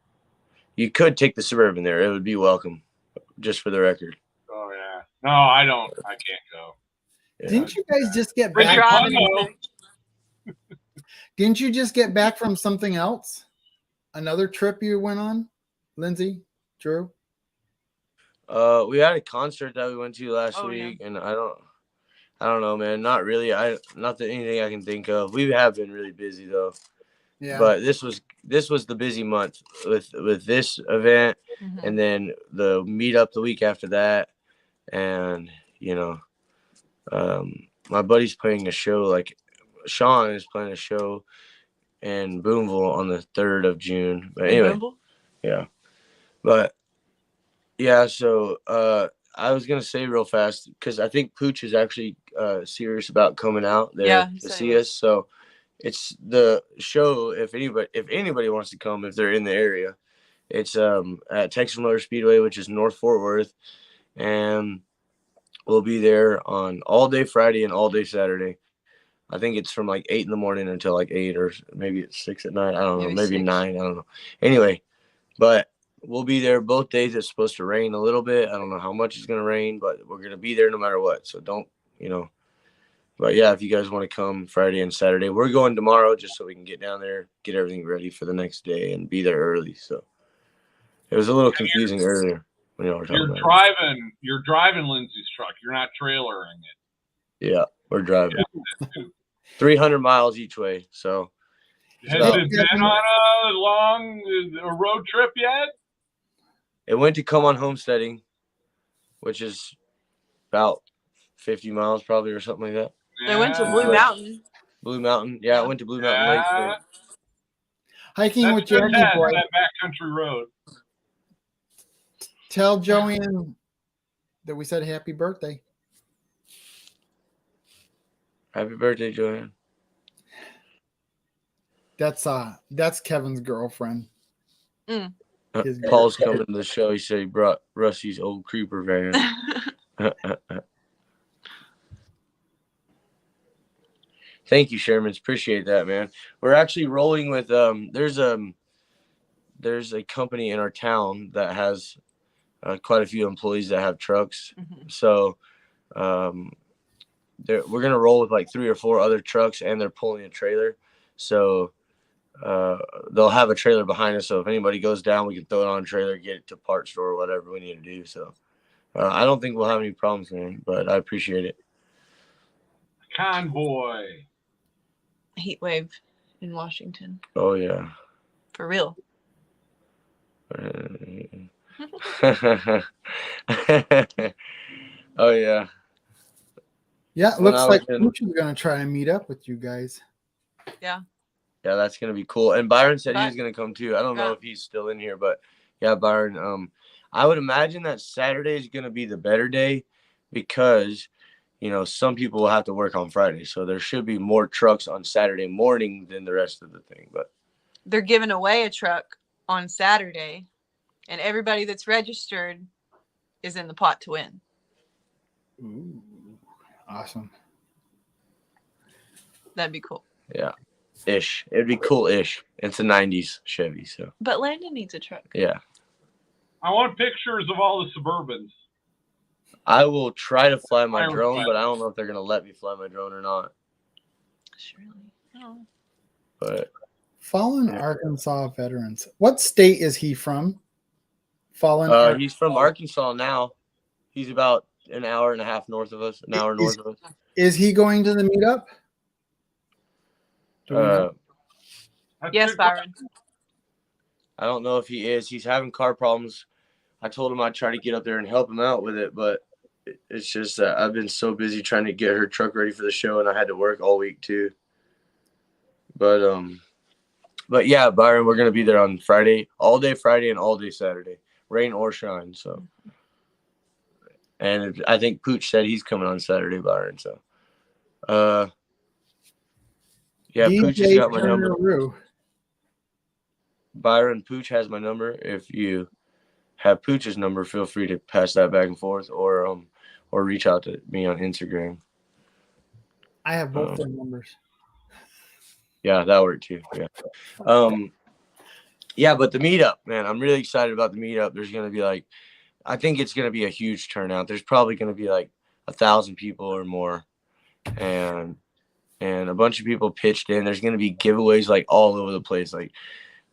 Speaker 8: you could take the Suburban there. It would be welcome, just for the record.
Speaker 7: No, I don't. I can't go.
Speaker 8: Yeah.
Speaker 1: Didn't you guys just get
Speaker 2: We're
Speaker 7: Pretty
Speaker 1: back?
Speaker 7: fun,
Speaker 2: driving.
Speaker 7: though.
Speaker 1: Didn't you just get back from something else? Another trip you went on, Lindsay, Drew?
Speaker 8: We had a concert that we went to last
Speaker 2: Oh, yeah.
Speaker 8: week, and I don't know, man. Not really. Not that anything I can think of. We have been really busy though.
Speaker 1: Yeah.
Speaker 8: But this was the busy month with this event,
Speaker 2: Mhm.
Speaker 8: and then the meetup the week after that, and my buddy's playing a show. Like Sean is playing a show in Boonville on the 3rd of June. But anyway,
Speaker 2: Bumble?
Speaker 8: yeah. But yeah, so I was gonna say real fast because I think Pooch is actually serious about coming out there
Speaker 2: Yeah, he
Speaker 8: to
Speaker 2: said
Speaker 8: see
Speaker 2: he was.
Speaker 8: us. So it's the show. If anybody wants to come, if they're in the area, it's at Texas Motor Speedway, which is North Fort Worth, and we'll be there on all day Friday and all day Saturday. I think it's from like 8 in the morning until like 8, or maybe it's 6 at night. I don't know.
Speaker 2: Maybe
Speaker 8: Maybe
Speaker 2: 6.
Speaker 8: 9. I don't know. Anyway, but we'll be there both days. It's supposed to rain a little bit. I don't know how much it's going to rain, but we're going to be there no matter what. So don't. But yeah, if you guys want to come Friday and Saturday, we're going tomorrow just so we can get down there, get everything ready for the next day, and be there early. So it was a little confusing earlier when you were talking about it.
Speaker 7: You're driving Lindsay's truck. You're not trailering it.
Speaker 8: Yeah, we're driving 300 miles each way. So
Speaker 7: Has it been on a road trip yet?
Speaker 8: it went to Come On Homesteading, which is about 50 miles probably or something like that.
Speaker 2: They went to Blue Mountain.
Speaker 8: Blue Mountain. Yeah, it went to Blue Mountain Lake.
Speaker 7: Yeah.
Speaker 1: Hiking
Speaker 7: That's
Speaker 1: with
Speaker 7: good
Speaker 1: Jackie
Speaker 7: test,
Speaker 1: Boy.
Speaker 7: that backcountry road.
Speaker 1: Tell Joanne that we said happy birthday.
Speaker 8: Happy birthday, Joanne.
Speaker 1: That's Kevin's girlfriend.
Speaker 2: Mm.
Speaker 1: His
Speaker 8: Paul's coming to the show. He said he brought Rusty's old creeper van. Thank you, Sherman. Appreciate that, man. We're actually rolling with there's a company in our town that has quite a few employees that have trucks.
Speaker 2: Mhm.
Speaker 8: So we're gonna roll with like 3 or 4 other trucks, and they're pulling a trailer. So they'll have a trailer behind us. So if anybody goes down, we can throw it on a trailer, get it to parts store or whatever we need to do. So I don't think we'll have any problems, man. But I appreciate it.
Speaker 7: Convoy.
Speaker 2: Heat wave in Washington.
Speaker 8: Oh yeah.
Speaker 2: For real.
Speaker 8: Oh yeah.
Speaker 1: Yeah, it
Speaker 8: When
Speaker 1: looks
Speaker 8: I
Speaker 1: like
Speaker 8: was in-
Speaker 1: Pooch is gonna try and meet up with you guys.
Speaker 2: Yeah.
Speaker 8: Yeah, that's gonna be cool. And Byron said he
Speaker 2: But-
Speaker 8: was gonna come too. I don't know
Speaker 2: Yeah.
Speaker 8: if he's still in here, but yeah, Byron. I would imagine that Saturday is gonna be the better day because some people will have to work on Friday, so there should be more trucks on Saturday morning than the rest of the thing. But
Speaker 2: They're giving away a truck on Saturday, and everybody that's registered is in the pot to win.
Speaker 1: Ooh, awesome.
Speaker 2: That'd be cool.
Speaker 8: yeah, it'd be cool-ish. It's a '90s Chevy, so
Speaker 2: But Landon needs a truck.
Speaker 8: yeah.
Speaker 7: I want pictures of all the Suburbans.
Speaker 8: I will try to fly my
Speaker 7: Iron
Speaker 8: drone,
Speaker 7: Flag.
Speaker 8: but I don't know if they're gonna let me fly my drone or not.
Speaker 2: Surely. Oh.
Speaker 8: But
Speaker 1: Fallen Arkansas veterans. What state is he from? Fallen.
Speaker 8: he's from Arkansas now. He's about an hour and a half north of us. An hour north of us.
Speaker 1: Is he going to the meetup? Do we know?
Speaker 7: That's
Speaker 2: Yes,
Speaker 7: good.
Speaker 2: Byron.
Speaker 8: I don't know if he is. He's having car problems. I told him I'd try to get up there and help him out with it, but it's just that I've been so busy trying to get her truck ready for the show, and I had to work all week too. But yeah, Byron, we're gonna be there on Friday, all day Friday and all day Saturday, rain or shine. So, and I think Pooch said he's coming on Saturday, Byron. So, yeah, Pooch has
Speaker 1: DJ
Speaker 8: got my number.
Speaker 1: Turner-Roo.
Speaker 8: Byron, Pooch has my number. If you have Pooch's number, feel free to pass that back and forth, or reach out to me on Instagram.
Speaker 1: I have both their numbers.
Speaker 8: Yeah, that worked too. Yeah. Yeah, but the meetup, man, I'm really excited about the meetup. There's gonna be like I think it's going to be a huge turnout. There's probably going to be like 1,000 people or more, and a bunch of people pitched in. There's going to be giveaways like all over the place. Like,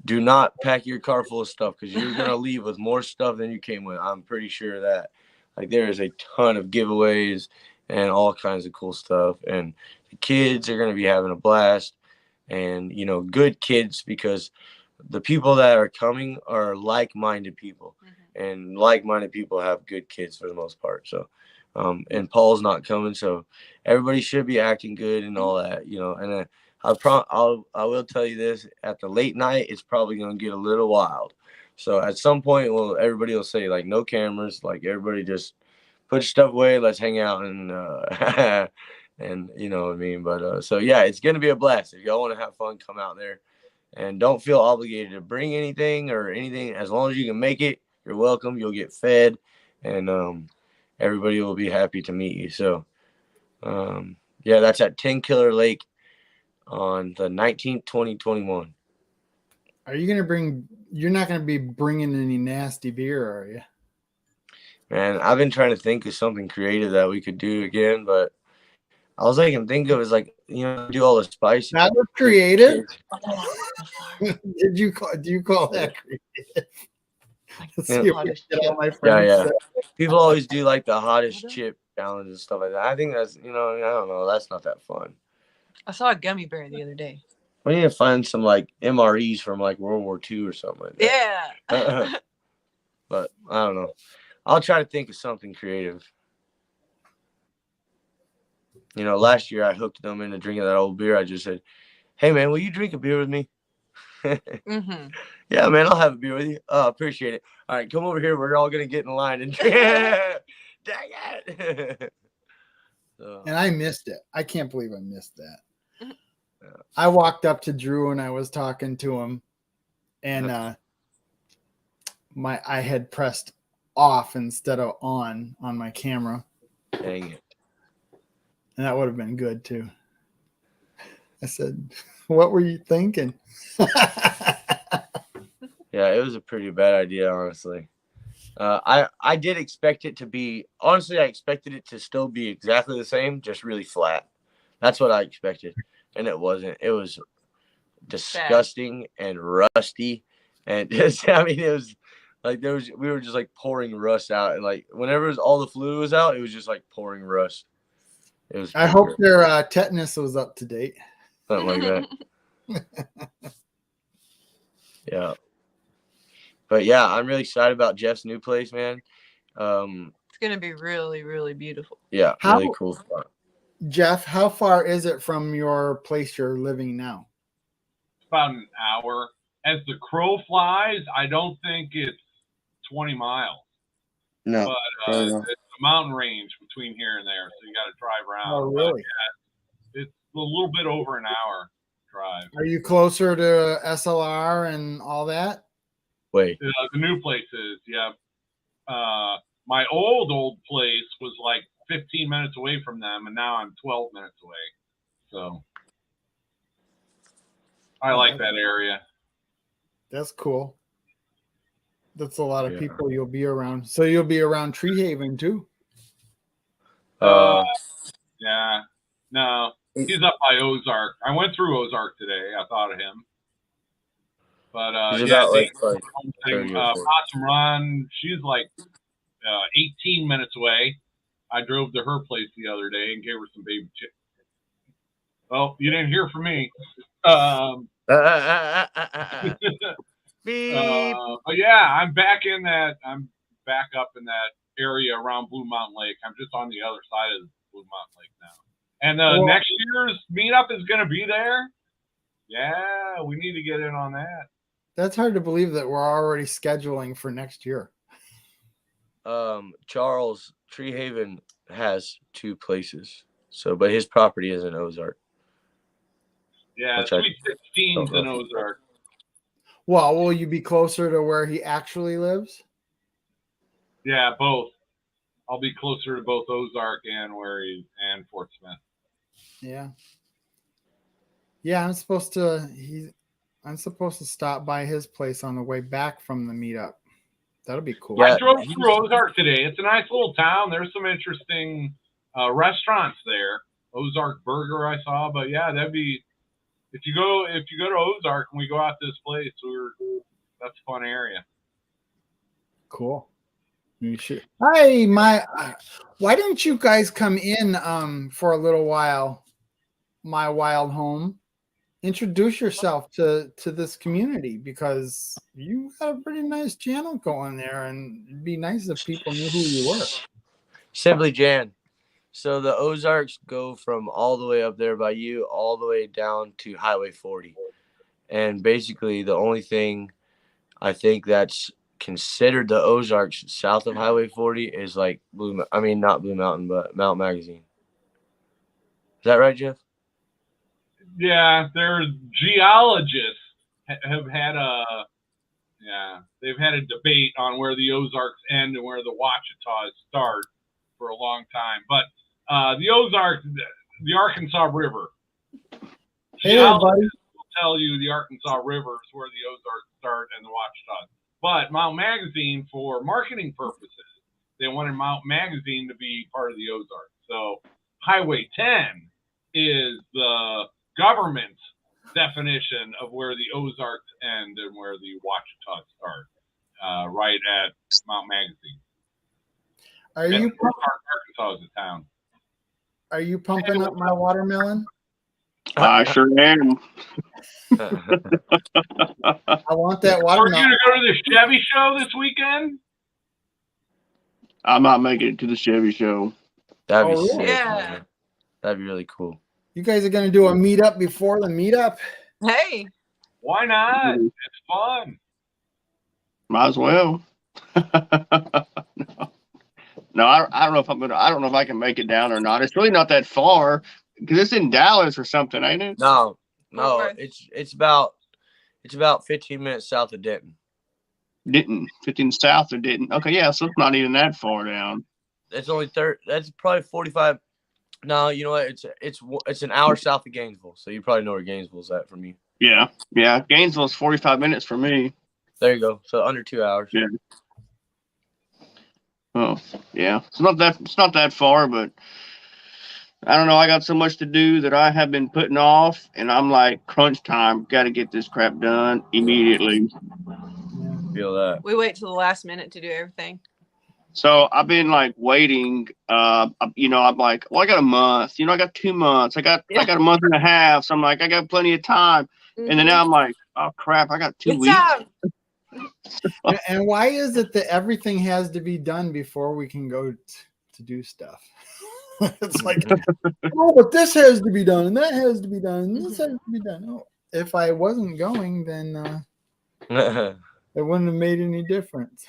Speaker 8: do not pack your car full of stuff because you're going to leave with more stuff than you came with. I'm pretty sure of that. Like, there is a ton of giveaways and all kinds of cool stuff. And the kids are going to be having a blast, and, you know, good kids, because the people that are coming are like-minded people, and like-minded people have good kids for the most part. So, and Paul's not coming, so everybody should be acting good and all that, you know. And I will tell you this: at the late night, it's probably going to get a little wild. So at some point, everybody will say like no cameras, like everybody just put your stuff away, let's hang out, and and you know what I mean. But so yeah, it's going to be a blast. If y'all want to have fun, come out there. And don't feel obligated to bring anything or anything. As long as you can make it, you're welcome. You'll get fed, and everybody will be happy to meet you. So, yeah, that's at 10 Killer Lake on the 19th, 2021.
Speaker 1: Are you going to bring, you're not going to be bringing any nasty beer, are you?
Speaker 8: Man, I've been trying to think of something creative that we could do again, but all I can think of is like, you know, do all the spicy.
Speaker 1: That was creative. Do you call that creative? Let's see if we can get all my friends.
Speaker 8: Yeah. People always do like the hottest chip challenge and stuff like that. I think that's, you know, I don't know. That's not that fun.
Speaker 2: I saw a gummy bear the other day.
Speaker 8: We need to find some like MREs from like World War II or something like that.
Speaker 2: Yeah.
Speaker 8: But I don't know. I'll try to think of something creative. You know, last year I hooked them into drinking that old beer. I just said, "Hey man, will you drink a beer with me?" Yeah, man, I'll have a beer with you. Oh, appreciate it. All right, come over here. We're all gonna get in line and drink. Dang it! So,
Speaker 1: And I missed it. I can't believe I missed that. I walked up to Drew and I was talking to him, and I had pressed off instead of on my camera.
Speaker 8: dang it.
Speaker 1: And that would have been good too. I said, "What were you thinking?"
Speaker 8: Yeah, it was a pretty bad idea, honestly. I did expect it to be, honestly, I expected it to still be exactly the same, just really flat. That's what I expected. And it wasn't. It was disgusting and rusty. And just, I mean, it was like we were just like pouring rust out. And like whenever all the fluid was out, it was just like pouring rust. It was.
Speaker 1: I hope their tetanus was up to date.
Speaker 8: Something like that. Yeah. But yeah, I'm really excited about Jeff's new place, man.
Speaker 2: It's gonna be really, really beautiful.
Speaker 8: Yeah, really cool spot.
Speaker 1: Jeff, how far is it from your place you're living now?
Speaker 7: About an hour. As the crow flies, I don't think it's 20 miles.
Speaker 8: No.
Speaker 7: But it's a mountain range between here and there, so you got to drive around.
Speaker 1: Oh, really?
Speaker 7: Yeah, it's a little bit over an hour drive.
Speaker 1: Are you closer to SLR and all that?
Speaker 8: Wait.
Speaker 7: The new place is, yeah. My old place was like 15 minutes away from them, and now I'm 12 minutes away. So I like that area.
Speaker 1: That's cool. That's a lot of people you'll be around. So you'll be around Tree Haven too?
Speaker 7: Yeah. No, he's up by Ozark. I went through Ozark today. I thought of him. But Possum Run, she's like 18 minutes away. I drove to her place the other day and gave her some baby chicken. Well, you didn't hear from me. But yeah, I'm back up in that area around Blue Mountain Lake. I'm just on the other side of Blue Mountain Lake now. And next year's meetup is going to be there. Yeah, we need to get in on that.
Speaker 1: That's hard to believe that we're already scheduling for next year.
Speaker 8: Charles, Tree Haven has 2 places. So, but his property is in Ozark.
Speaker 7: Yeah, Sweet 16's in Ozark.
Speaker 1: Well, will you be closer to where he actually lives?
Speaker 7: Yeah, both. I'll be closer to both Ozark and and Fort Smith.
Speaker 1: Yeah. Yeah, I'm supposed to stop by his place on the way back from the meetup. That'll be cool.
Speaker 8: Yeah.
Speaker 7: I drove through Ozark today. It's a nice little town. There's some interesting restaurants there. Ozark Burger I saw, but yeah, that'd be if you go to Ozark and we go out this place, that's a fun area.
Speaker 1: Cool. You should. Hi, why didn't you guys come in for a little while? My wild home. Introduce yourself to this community, because you got a pretty nice channel going there, and it'd be nice if people knew who you were.
Speaker 8: Simply Jan. So the Ozarks go from all the way up there by you all the way down to Highway 40. And basically the only thing I think that's considered the Ozarks south of Highway 40 is like not Blue Mountain, but Mount Magazine. Is that right, Jeff?
Speaker 7: Yeah, there's geologists have had they've had a debate on where the Ozarks end and where the Ouachitas start for a long time. But the Ozarks, the Arkansas River.
Speaker 1: Hey, everybody.
Speaker 7: Will tell you the Arkansas River is where the Ozarks start and the Ouachitas. But Mount Magazine, for marketing purposes, they wanted Mount Magazine to be part of the Ozarks. So Highway 10 is the government's definition of where the Ozarks end and where the Ouachitas start, right at Mount Magazine.
Speaker 1: Are you
Speaker 7: Arkansas is a town.
Speaker 1: Are you pumping up my watermelon?
Speaker 9: I sure am.
Speaker 1: I want that
Speaker 7: Are you
Speaker 1: watermelon.
Speaker 7: going to go to the Chevy show this weekend?
Speaker 9: I might make it to the Chevy show.
Speaker 8: That'd be
Speaker 1: Oh,
Speaker 8: sick.
Speaker 2: yeah.
Speaker 8: Man. That'd be really cool.
Speaker 1: You guys are going to do a meetup before the meetup?
Speaker 2: Hey,
Speaker 7: Why not? It's fun.
Speaker 9: Might as well. No, I don't know if I don't know if I can make it down or not. It's really not that far because it's in Dallas or something, ain't it?
Speaker 8: No,
Speaker 2: Okay.
Speaker 8: it's about 15 minutes south of Denton.
Speaker 9: Didn't 15 south or didn't. Okay, yeah, so it's not even that far down.
Speaker 8: It's only that's probably 45. No, you know what? It's an hour south of Gainesville, so you probably know where Gainesville's at from you.
Speaker 9: Yeah. Gainesville's 45 minutes for me.
Speaker 8: There you go. So under 2 hours.
Speaker 9: Yeah. Oh, yeah. It's not that far, but I don't know. I got so much to do that I have been putting off, and I'm like, crunch time. Got to get this crap done immediately.
Speaker 8: Feel that.
Speaker 2: we wait till the last minute to do everything.
Speaker 9: So I've been like waiting. I'm like, well, I got a month. I got 2 months. I got a month and a half. So I'm like, I got plenty of time. And then now I'm like, oh crap, I got 2
Speaker 2: Good
Speaker 9: weeks.
Speaker 2: job.
Speaker 1: And why is it that everything has to be done before we can go to do stuff? It's like, oh, but this has to be done, and that has to be done, and this has to be done. Oh, if I wasn't going, then it wouldn't have made any difference.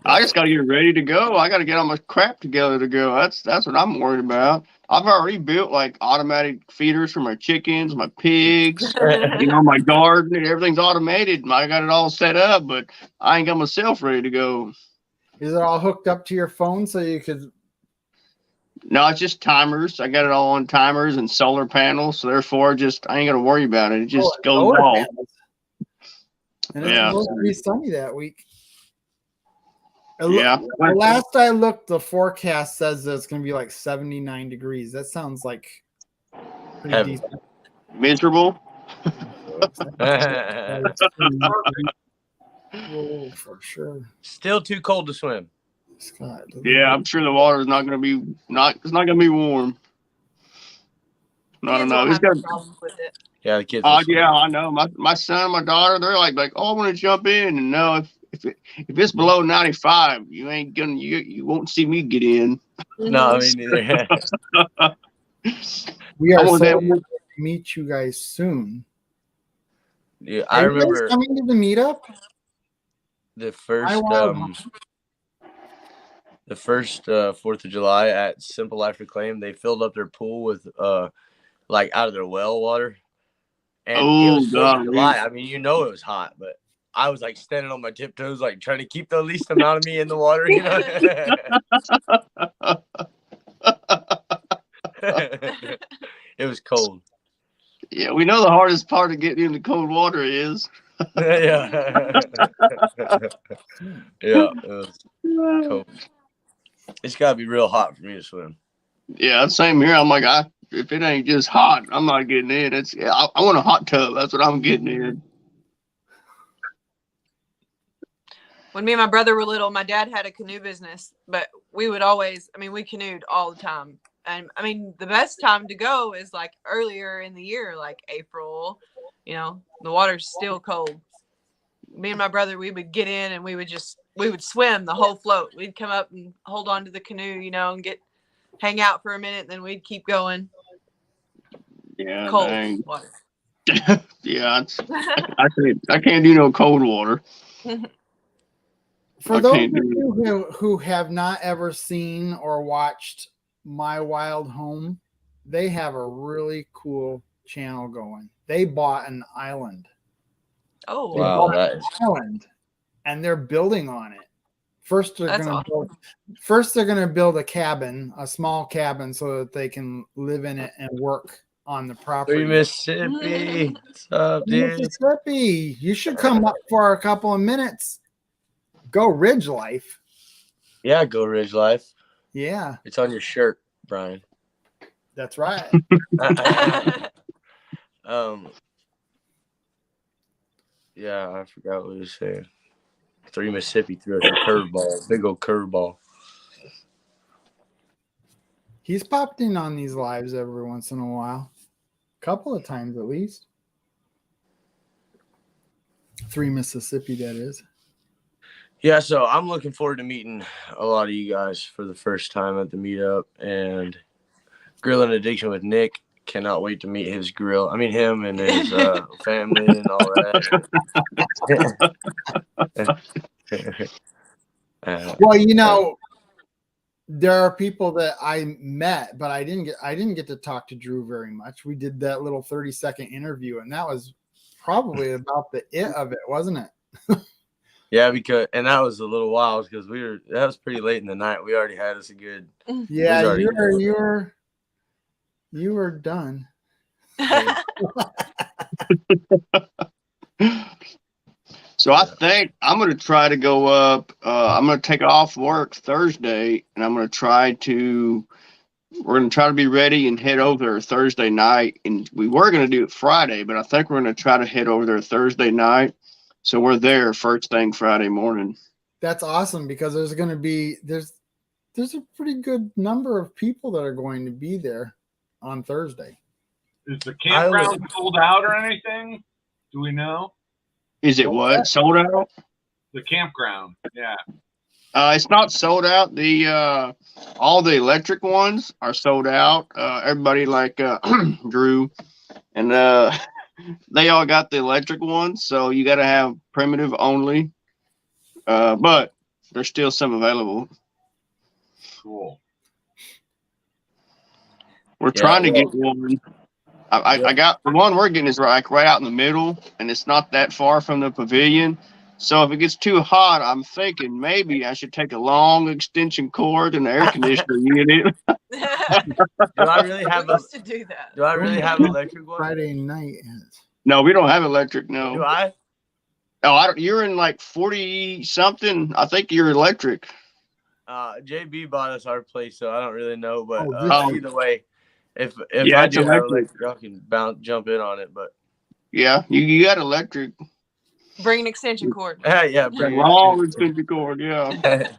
Speaker 9: I just got to get ready to go. I got to get all my crap together to go. That's what I'm worried about. I've already built like automatic feeders for my chickens, my pigs, my garden. Everything's automated. I got it all set up, but I ain't got myself ready to go.
Speaker 1: Is it all hooked up to your phone so you could?
Speaker 9: No, it's just timers. I got it all on timers and solar panels. So therefore, I ain't got to worry about it. It just goes
Speaker 1: solar
Speaker 9: off.
Speaker 1: panels. And it's
Speaker 9: Yeah.
Speaker 1: supposed to be sunny that week.
Speaker 9: Yeah.
Speaker 1: The last I looked, the forecast says that it's going to be like 79 degrees. That sounds like pretty
Speaker 8: Heavy.
Speaker 1: decent.
Speaker 9: Miserable.
Speaker 1: Oh, for sure.
Speaker 8: Still too cold to swim.
Speaker 1: Scott,
Speaker 9: Yeah, I'm sure the water's not going to be it's not going to be warm. I don't
Speaker 2: Kids
Speaker 9: know.
Speaker 2: won't
Speaker 9: It's
Speaker 2: have
Speaker 9: got
Speaker 2: no problems with it.
Speaker 8: Yeah, the kids.
Speaker 9: Oh
Speaker 8: will swim.
Speaker 9: yeah, I know. My son and my daughter, they're like, oh, I want to jump in. And no, if it's below 95, you ain't gonna you won't see me get in.
Speaker 8: No, I mean neither.
Speaker 1: we are
Speaker 9: I want
Speaker 1: so
Speaker 9: that-
Speaker 1: happy to meet you guys soon.
Speaker 8: Yeah, I
Speaker 1: Are you guys
Speaker 8: remember
Speaker 1: coming to the meetup.
Speaker 8: the first
Speaker 1: I want
Speaker 8: the first 4th of July at Simple Life Reclaim. They filled up their pool with like out of their well water, and it
Speaker 9: Oh,
Speaker 8: was 4th
Speaker 9: God.
Speaker 8: of July. I mean, it was hot, but I was like standing on my tiptoes, like trying to keep the least amount of me in the water. It was cold.
Speaker 9: Yeah, we know the hardest part of getting into cold water is.
Speaker 8: Yeah. Yeah. It was cold. It's got to be real hot for me to swim.
Speaker 9: Yeah, same here. I'm like, if it ain't just hot, I'm not getting in. I want a hot tub. That's what I'm getting in.
Speaker 2: When me and my brother were little, my dad had a canoe business, but we would always, we canoed all the time. And the best time to go is like earlier in the year, like April, the water's still cold. Me and my brother, we would get in and we would swim the whole float. We'd come up and hold on to the canoe, and hang out for a minute, and then we'd keep going.
Speaker 9: Yeah,
Speaker 2: Cold
Speaker 9: dang.
Speaker 2: water.
Speaker 9: Yeah, I can't do no cold water.
Speaker 1: For those of you who have not ever seen or watched My Wild Home, they have a really cool channel going. They bought an island.
Speaker 2: Oh,
Speaker 8: wow, that is
Speaker 1: island, and they're building on it. First, they're
Speaker 2: That's
Speaker 1: going to build a cabin, a small cabin, so that they can live in it and work on the property.
Speaker 8: Free Mississippi. What's up, dude?
Speaker 1: Mississippi, you should come up for a couple of minutes. Go Ridge Life.
Speaker 8: Yeah, go Ridge Life.
Speaker 1: Yeah,
Speaker 8: it's on your shirt, Brian.
Speaker 1: That's right.
Speaker 8: Yeah, I forgot what he was saying. Three Mississippi threw us a curveball, big old curveball.
Speaker 1: He's popped in on these lives every once in a while, a couple of times at least. Three Mississippi, that is.
Speaker 8: Yeah, so I'm looking forward to meeting a lot of you guys for the first time at the meetup, and Grilling Addiction with Nick. Cannot wait to meet his grill. Him and his family and all that.
Speaker 1: Well, there are people that I met, but I didn't get to talk to Drew very much. We did that little 30-second interview, and that was probably about the it of it, wasn't it?
Speaker 8: Yeah, and that was a little wild because that was pretty late in the night. We already had us a good.
Speaker 1: Yeah, you were done.
Speaker 9: So I think I'm going to try to go up. I'm going to take off work Thursday, and we're going to try to be ready and head over there Thursday night. And we were going to do it Friday, but I think we're going to try to head over there Thursday night. So we're there first thing Friday morning.
Speaker 1: That's awesome, because there's a pretty good number of people that are going to be there on Thursday.
Speaker 7: Is the campground sold out or anything? Do we know?
Speaker 9: Is it what? Sold out?
Speaker 7: The campground, yeah.
Speaker 9: It's not sold out. All the electric ones are sold out. Everybody like Drew and they all got the electric ones, so you got to have primitive only. But there's still some available.
Speaker 7: Cool.
Speaker 9: We're trying to get one. I got the one we're getting is right out in the middle, and it's not that far from the pavilion. So if it gets too hot, I'm thinking maybe I should take a long extension cord and the air conditioner unit.
Speaker 8: Do I really have
Speaker 2: to do that?
Speaker 8: Do I really have electric one?
Speaker 1: Friday night.
Speaker 9: No, we don't have electric. No.
Speaker 8: Do I?
Speaker 9: Oh, I don't. You're in like 40 something. I think you're electric.
Speaker 8: JB bought us our place, so I don't really know. But either way, if
Speaker 9: yeah,
Speaker 8: I do have electric, I can jump in on it. But
Speaker 9: yeah, you got electric.
Speaker 2: Bring an extension cord.
Speaker 8: Yeah, bring
Speaker 9: a long extension cord. Yeah.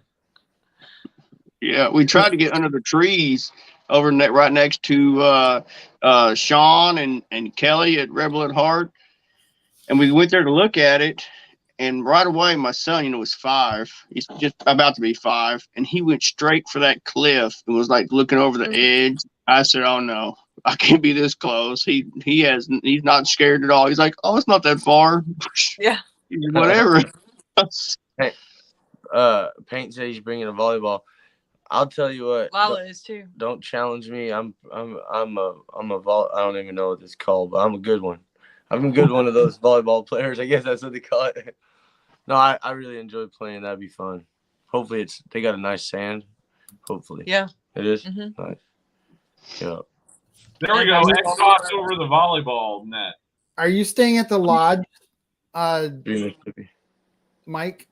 Speaker 9: Yeah, we tried to get under the trees over right next to Sean and Kelly at Rebel at Heart, and we went there to look at it. And right away, my son, was 5. He's just about to be 5, and he went straight for that cliff and was like looking over the edge. I said, "Oh no, I can't be this close." He's not scared at all. He's like, "Oh, it's not that far."
Speaker 2: Yeah.
Speaker 9: Whatever.
Speaker 8: Hey, Paint says he's bringing a volleyball. I'll tell you what.
Speaker 2: Lala is too.
Speaker 8: Don't challenge me. I'm a I don't even know what it's called, but I'm a good one. I'm a good one of those volleyball players. I guess that's what they call it. No, I really enjoy playing. That'd be fun. Hopefully they got a nice sand. Hopefully.
Speaker 2: Yeah.
Speaker 8: It is?
Speaker 2: Mm-hmm.
Speaker 8: Nice. Yeah.
Speaker 7: There we go. Xbox over the volleyball net.
Speaker 1: Are you staying at the lodge,
Speaker 8: Mississippi.
Speaker 1: Mike,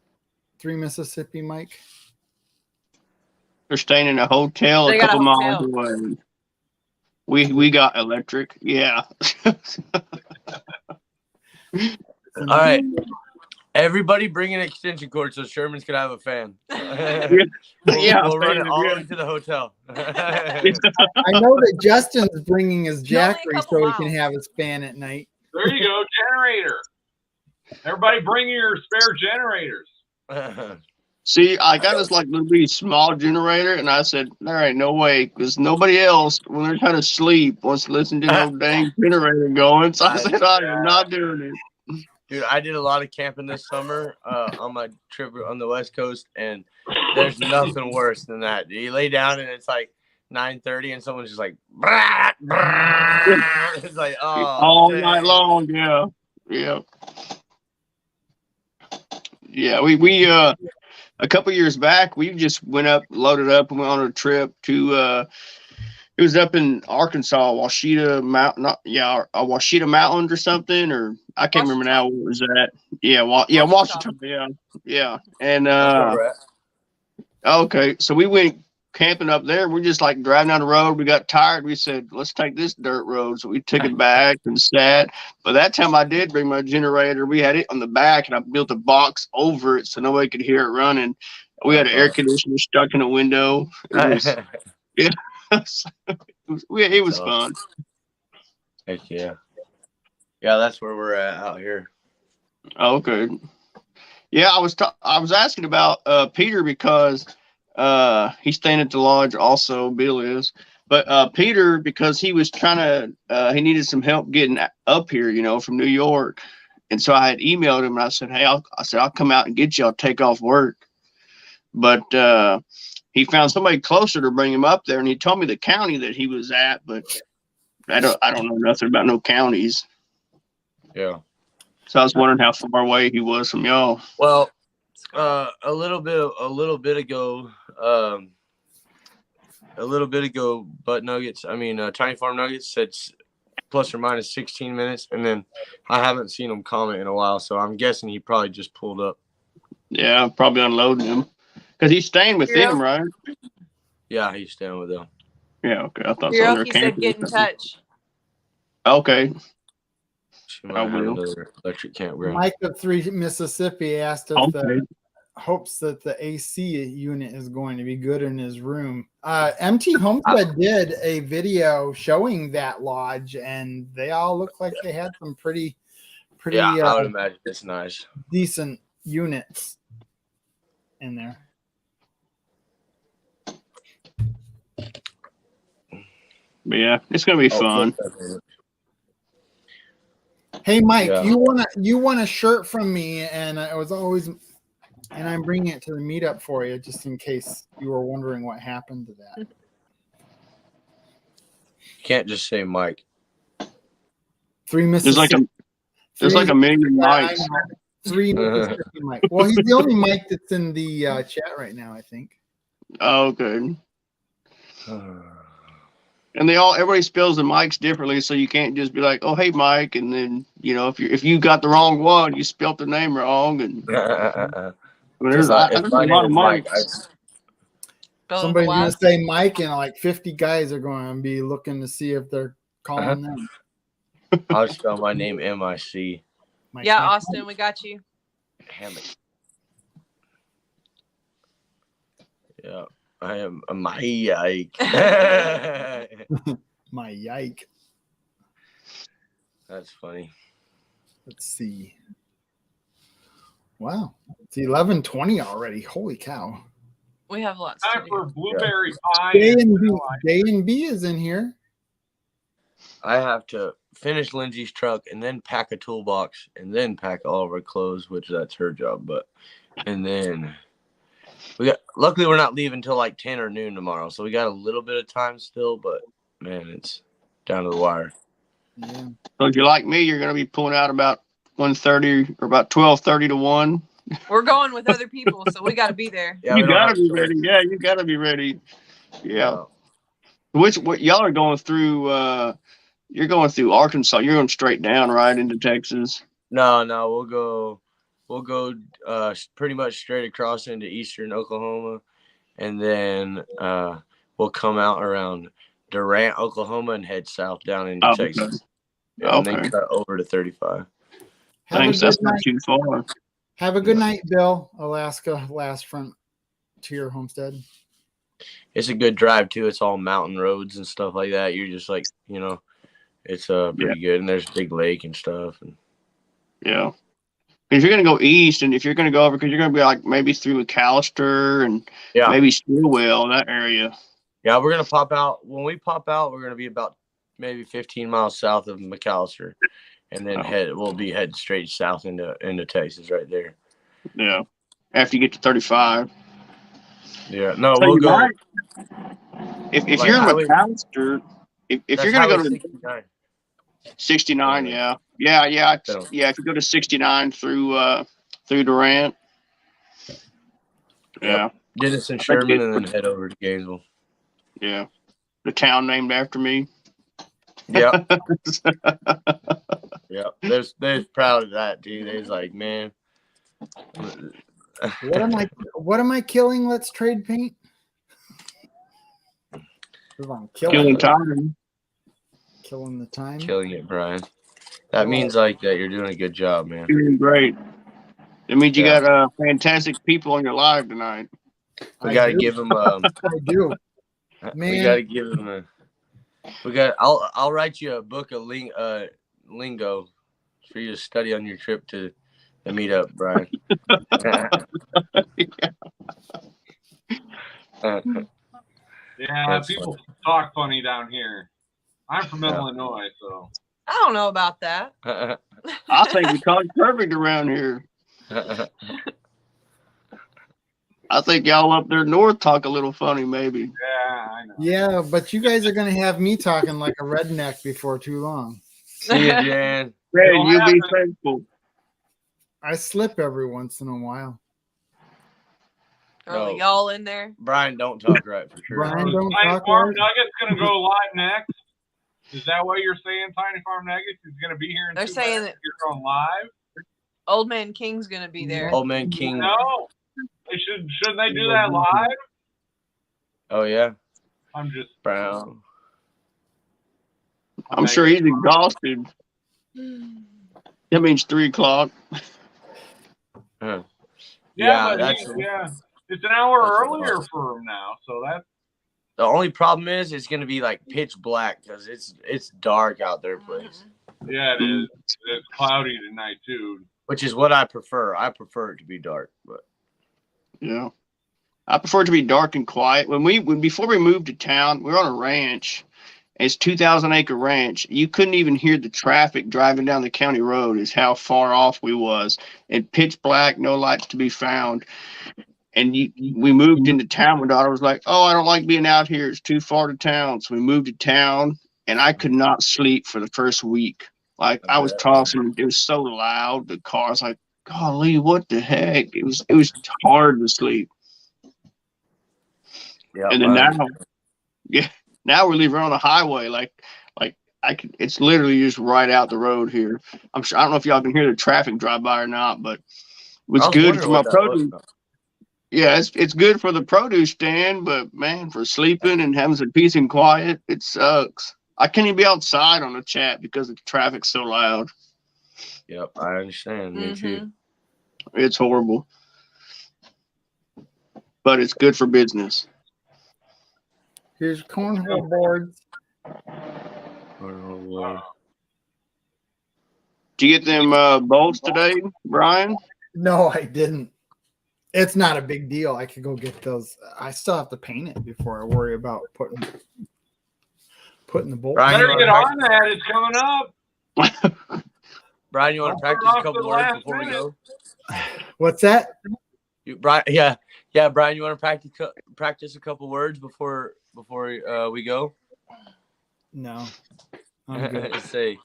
Speaker 1: 3 Mississippi, Mike.
Speaker 9: They're staying in a hotel
Speaker 2: They
Speaker 9: a
Speaker 2: got a
Speaker 9: couple miles
Speaker 2: hotel.
Speaker 9: away. We got electric. Yeah.
Speaker 8: All right. Everybody bring an extension cord so Sherman's gonna have a fan. We'll run it all the way to the hotel.
Speaker 1: I know that Justin's bringing his Jackery
Speaker 2: couple
Speaker 1: so he can
Speaker 2: miles.
Speaker 1: have his fan at night.
Speaker 7: There you go, generator. Everybody bring your spare generators.
Speaker 9: See, I got this like little bitty small generator, and I said, there ain't no way, because nobody else, when they're trying to sleep, wants to listen to no dang generator going. So I said, I am not doing it.
Speaker 8: Dude, I did a lot of camping this summer on my trip on the West Coast, and there's nothing worse than that. You lay down and it's like 9:30, and someone's just like, brah, brah. It's like, oh,
Speaker 9: all
Speaker 8: dang.
Speaker 9: night long. Yeah. We a couple years back, we just went up, loaded up, and went on a trip to. It was up in Arkansas, Washita Washita Mountains or something, or I can't remember now what was that. Washita. Yeah. And
Speaker 8: That's where we're at.
Speaker 9: okay, so we went camping up there. We're just like driving down the road. We got tired. We said, let's take this dirt road. So we took it back and sat. But that time I did bring my generator. We had it on the back, and I built a box over it so nobody could hear it running. We had an air conditioner stuck in a window. It was fun.
Speaker 8: Heck yeah. Yeah, that's where we're at out here.
Speaker 9: Okay. Yeah, I was asking about Peter because he's staying at the lodge also, Bill is. But Peter, because he was trying to he needed some help getting up here, from New York. And so I had emailed him and I said, hey, I'll come out and get you. I'll take off work. But he found somebody closer to bring him up there, and he told me the county that he was at, but I don't know nothing about no counties.
Speaker 8: Yeah.
Speaker 9: So I was wondering how far away he was from y'all.
Speaker 8: Well, a little bit ago, Butt Nuggets. Tiny Farm Nuggets said plus or minus 16 minutes, and then I haven't seen him comment in a while, so I'm guessing he probably just pulled up.
Speaker 9: Yeah, probably unloading him because he's staying with them, right?
Speaker 8: Yeah, he's staying with them.
Speaker 9: Yeah, okay. I thought
Speaker 2: Hiroki said get in touch.
Speaker 9: Okay.
Speaker 8: She might have another electric campground.
Speaker 1: Mike of 3 Mississippi asked if the hopes that the AC unit is going to be good in his room. MT Homestead did a video showing that lodge, and they all looked like they had some pretty
Speaker 8: I would imagine it's nice,
Speaker 1: decent units in there.
Speaker 9: But yeah, it's gonna be fun.
Speaker 1: Hey Mike, you want a shirt from me, and I'm bringing it to the meetup for you, just in case you were wondering what happened to that.
Speaker 8: You can't just say Mike.
Speaker 1: 3 Mississippi.
Speaker 9: There's like a million Mikes.
Speaker 1: 3 Mississippi Mike. Well, he's the only Mike that's in the chat right now, I think.
Speaker 9: Oh, okay. And everybody spells the mics differently, so you can't just be like, "Oh, hey, Mike," and then if you got the wrong one, you spelt the name wrong, and there's a lot of mics.
Speaker 1: Somebody's gonna say Mike, and like 50 guys are going to be looking to see if they're calling them.
Speaker 8: I'll spell my name M-I-C.
Speaker 2: Yeah, Austin, we got you.
Speaker 8: Hammock. Yeah. I am my yike.
Speaker 1: My yike.
Speaker 8: That's funny.
Speaker 1: Let's see. Wow, it's 11:20 already. Holy cow!
Speaker 2: We have lots.
Speaker 7: Time for blueberry pie.
Speaker 1: Day and B is in here.
Speaker 8: I have to finish Lindsay's truck and then pack a toolbox and then pack all of our clothes, which that's her job. And then. Luckily, we're not leaving till like 10 or noon tomorrow, so we got a little bit of time still, but man, it's down to the wire.
Speaker 1: Yeah.
Speaker 9: So if you're like me, you're going to be pulling out about 1:30 or about 12:30 to 1.
Speaker 2: We're going with other people, so we got to be there.
Speaker 8: Yeah,
Speaker 9: you got to be ready. Yeah, you got to be ready. Yeah. What y'all are going through? You're going through Arkansas. You're going straight down right into Texas.
Speaker 8: No, we'll go pretty much straight across into eastern Oklahoma, and then we'll come out around Durant, Oklahoma, and head south down into
Speaker 9: Okay.
Speaker 8: Texas. Yeah, and then
Speaker 9: Okay.
Speaker 8: cut over to 35.
Speaker 1: Have
Speaker 9: Thanks.
Speaker 1: a good
Speaker 9: That's not
Speaker 1: night.
Speaker 9: too far.
Speaker 1: Have a good night, Bill. Alaska last frontier homestead.
Speaker 8: It's a good drive too. It's all mountain roads and stuff like that. You're just like, it's pretty good, and there's a big lake and stuff. And
Speaker 9: Yeah. If you're gonna go east, and if you're gonna go over, because you're gonna be like maybe through McAllister and
Speaker 8: yeah,
Speaker 9: maybe Stillwell, that area.
Speaker 8: yeah, we're gonna pop out. When we pop out, we're gonna be about maybe 15 miles south of McAllister, and then we'll be heading straight south into Texas right there.
Speaker 9: Yeah. After you get to 35.
Speaker 8: Yeah, no,
Speaker 9: So
Speaker 8: we'll
Speaker 9: you
Speaker 8: go.
Speaker 9: might- If
Speaker 8: like
Speaker 9: you're in
Speaker 8: highway-
Speaker 9: McAllister, if
Speaker 8: that's
Speaker 9: you're gonna go
Speaker 8: Highway
Speaker 9: to
Speaker 8: 69.
Speaker 9: 69,
Speaker 8: Yeah.
Speaker 9: yeah.
Speaker 8: So-
Speaker 9: Yeah, if you go to 69 through Durant. Yeah.
Speaker 8: Denison, Sherman, and then head over to Gainesville.
Speaker 9: Yeah. The town named after me.
Speaker 8: Yep. Yep. They're proud of that, dude. They's like, man.
Speaker 1: What am I killing? Let's trade paint. I'm
Speaker 9: Killing time.
Speaker 1: Killing the time.
Speaker 8: Killing it, Brian. That means like that you're doing a good job, man.
Speaker 9: You're doing great. It means you got fantastic people on your live tonight.
Speaker 8: We got to give them.
Speaker 1: I do. Man.
Speaker 8: We got to give them I'll write you a book of lingo for you to study on your trip to the meetup, Brian.
Speaker 7: Yeah, people talk funny down here. I'm from Illinois, so.
Speaker 2: I don't know about that.
Speaker 9: I think we talk perfect around here. I think y'all up there north talk a little funny, maybe.
Speaker 7: Yeah, I know.
Speaker 1: Yeah, but you guys are gonna have me talking like a redneck before too long.
Speaker 8: See you, Jan.
Speaker 9: Man, you be thankful.
Speaker 1: I slip every once in a while.
Speaker 2: Are y'all in there?
Speaker 8: Brian, don't talk right for sure.
Speaker 1: Brian, don't
Speaker 7: Tiny
Speaker 1: talk
Speaker 7: Farm
Speaker 1: right.
Speaker 7: Nuggets gonna go live next. Is that what you're saying? Tiny Farm Nuggets is gonna be here.
Speaker 2: They're saying that
Speaker 7: you're going live.
Speaker 2: Old Man King's gonna be there.
Speaker 8: Old Man King.
Speaker 7: No, they shouldn't they do that live?
Speaker 8: Oh yeah.
Speaker 7: I'm just
Speaker 8: Brown.
Speaker 9: I'm sure he's exhausted. That means 3 o'clock.
Speaker 8: Yeah,
Speaker 7: but
Speaker 8: that's
Speaker 7: it's an hour earlier for him now, so that's.
Speaker 8: the only problem is it's gonna be like pitch black because it's dark out there, place.
Speaker 7: Yeah, it is. It's cloudy tonight too.
Speaker 8: Which is what I prefer. I prefer it to be dark, but
Speaker 9: Yeah. I prefer it to be dark and quiet. Before we moved to town, we were on a ranch. It's 2,000-acre ranch. You couldn't even hear the traffic driving down the county road is how far off we was. And pitch black, no lights to be found. And we moved into town. My daughter was like, "Oh, I don't like being out here. It's too far to town." So we moved to town, and I could not sleep for the first week. Like I was tossing. It was so loud. The car was like, "Golly, what the heck?" It was hard to sleep.
Speaker 8: yeah.
Speaker 9: And then now we're leaving on the highway. It's literally just right out the road here. I don't know if y'all can hear the traffic drive by or not, but it was good for my produce. Yeah, it's good for the produce stand, but man, for sleeping and having some peace and quiet, it sucks. I can't even be outside on the chat because the traffic's so loud.
Speaker 8: Yep, I understand. Me too.
Speaker 9: It's horrible, but it's good for business.
Speaker 1: Here's cornhole boards.
Speaker 9: Did you get them bolts today, Brian?
Speaker 1: No, I didn't. It's not a big deal. I could go get those. I still have to paint it before I worry about putting the bolt.
Speaker 8: Brian,
Speaker 7: Better get on that. It's coming up.
Speaker 8: Brian, you want to practice a couple words before we go?
Speaker 1: What's that?
Speaker 8: Brian, yeah, Brian, you want to practice a couple words before we go?
Speaker 1: No. I'm good.
Speaker 8: say,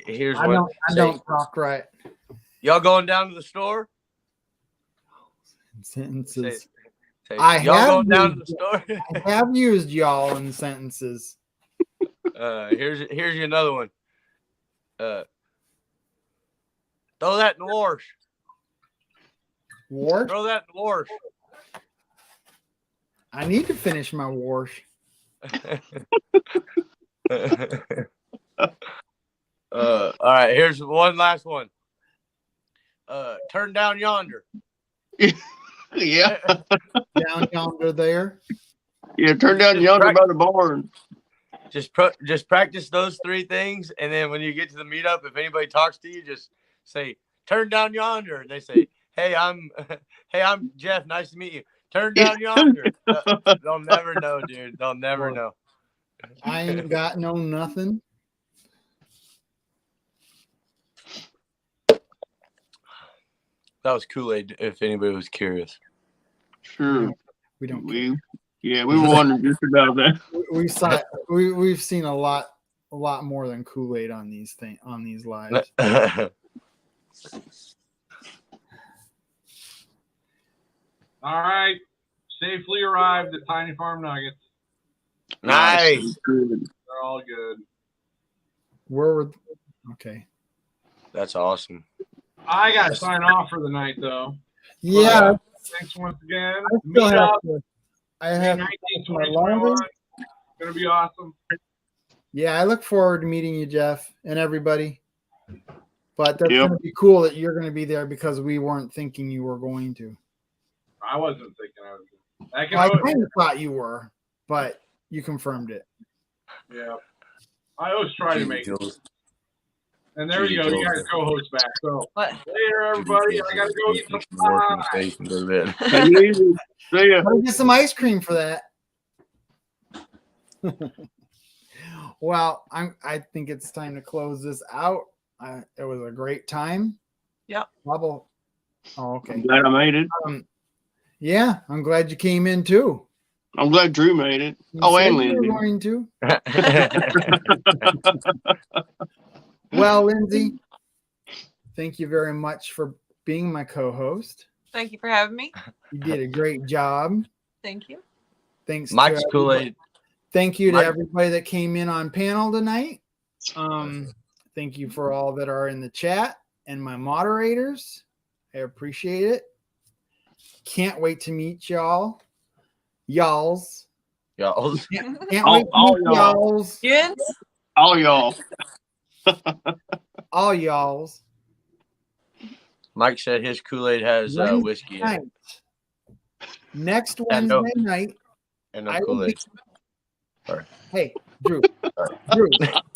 Speaker 8: here's
Speaker 1: I
Speaker 8: what.
Speaker 1: I don't talk right.
Speaker 8: Y'all going down to the store?
Speaker 1: Sentences.
Speaker 8: Y'all going down to the store?
Speaker 1: I have used y'all in sentences.
Speaker 8: Here's another one. Throw that in the wash.
Speaker 1: Wash?
Speaker 8: Throw that in the wash.
Speaker 1: I need to finish my wash.
Speaker 8: All right, here's one last one. Turn down yonder.
Speaker 9: Yeah.
Speaker 1: Down yonder there.
Speaker 9: Yeah, turn down yonder by the barn.
Speaker 8: Just practice those 3 things, and then when you get to the meetup, if anybody talks to you, just say, "Turn down yonder." And they say, "Hey, I'm Jeff. Nice to meet you. Turn down yonder." They'll never know, dude. They'll never know.
Speaker 1: I ain't got no nothing.
Speaker 8: That was Kool-Aid, if anybody was curious.
Speaker 9: Sure.
Speaker 1: We don't.
Speaker 9: We were wondering just about that.
Speaker 1: We've seen a lot more than Kool-Aid on these lives.
Speaker 7: All right. Safely arrived at Tiny Farm Nuggets.
Speaker 8: Nice.
Speaker 7: They're all good.
Speaker 1: Okay.
Speaker 8: That's awesome.
Speaker 7: I got to sign off for the night, though.
Speaker 1: Yeah.
Speaker 7: Thanks once again.
Speaker 1: I have
Speaker 7: 1921. Gonna be awesome.
Speaker 1: Yeah, I look forward to meeting you, Jeff, and everybody. But that's gonna be cool that you're gonna be there because we weren't thinking you were going to.
Speaker 7: I wasn't thinking I was.
Speaker 1: I kind of thought you were, but you confirmed it.
Speaker 7: Yeah, I always try to make it. And there you go. You got a co-host back. So later, everybody. I gotta go eat some pie.
Speaker 9: See ya.
Speaker 1: I'll get some ice cream for that. Well, I think it's time to close this out. It was a great time.
Speaker 2: Yep.
Speaker 1: Oh, okay.
Speaker 9: I'm glad I made it.
Speaker 1: Yeah, I'm glad you came in too.
Speaker 9: I'm glad Drew made it.
Speaker 1: You
Speaker 9: Oh,
Speaker 1: said
Speaker 9: and
Speaker 1: you were
Speaker 9: Lynzie.
Speaker 1: going to. Well, Lynzie, thank you very much for being my co-host.
Speaker 2: Thank you for having me.
Speaker 1: You did a great job.
Speaker 2: Thank you.
Speaker 1: Thanks.
Speaker 8: Mike's Kool-Aid.
Speaker 1: Thank you to everybody that came in on panel tonight. Thank you for all that are in the chat and my moderators. I appreciate it. Can't wait to meet y'all. Y'alls.
Speaker 8: Y'all.
Speaker 1: Can't wait to meet y'alls.
Speaker 2: Yes.
Speaker 9: All y'all.
Speaker 1: All y'alls.
Speaker 8: Mike said his Kool-Aid has whiskey in it.
Speaker 1: Next Wednesday night.
Speaker 8: And no Kool-Aid. Sorry.
Speaker 1: Hey, Drew. Drew,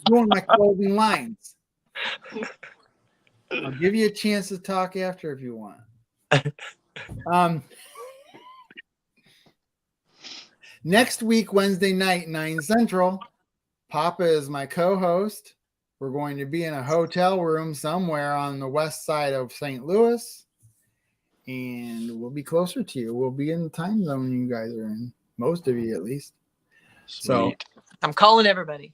Speaker 1: doing my closing lines. I'll give you a chance to talk after if you want. Next week, Wednesday night, 9 Central, Papa is my co-host. We're going to be in a hotel room somewhere on the west side of St. Louis, and we'll be closer to you. We'll be in the time zone you guys are in, most of you at least.
Speaker 8: Sweet.
Speaker 2: So I'm calling everybody.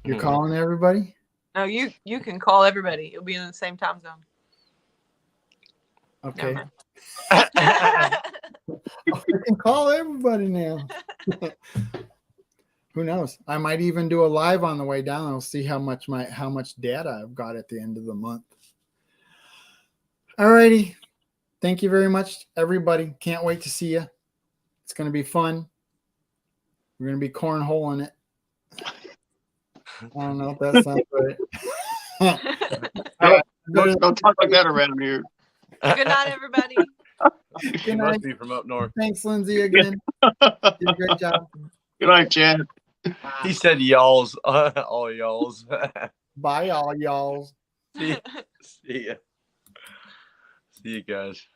Speaker 1: You're calling everybody?
Speaker 2: No, you can call everybody. It'll be in the same time zone.
Speaker 1: Okay. You can call everybody now. Who knows? I might even do a live on the way down. I'll see how much data I've got at the end of the month. All righty. Thank you very much, everybody. Can't wait to see you. It's going to be fun. We're going to be cornholing it. I don't know if that sounds right.
Speaker 9: Don't talk like that around here.
Speaker 2: Good night, everybody.
Speaker 8: He must be from up north.
Speaker 1: Thanks, Lynzie, again. Did a great job.
Speaker 9: Good night, Chad.
Speaker 8: He said y'alls. All y'alls.
Speaker 1: Bye, all y'alls.
Speaker 8: See ya. See you guys.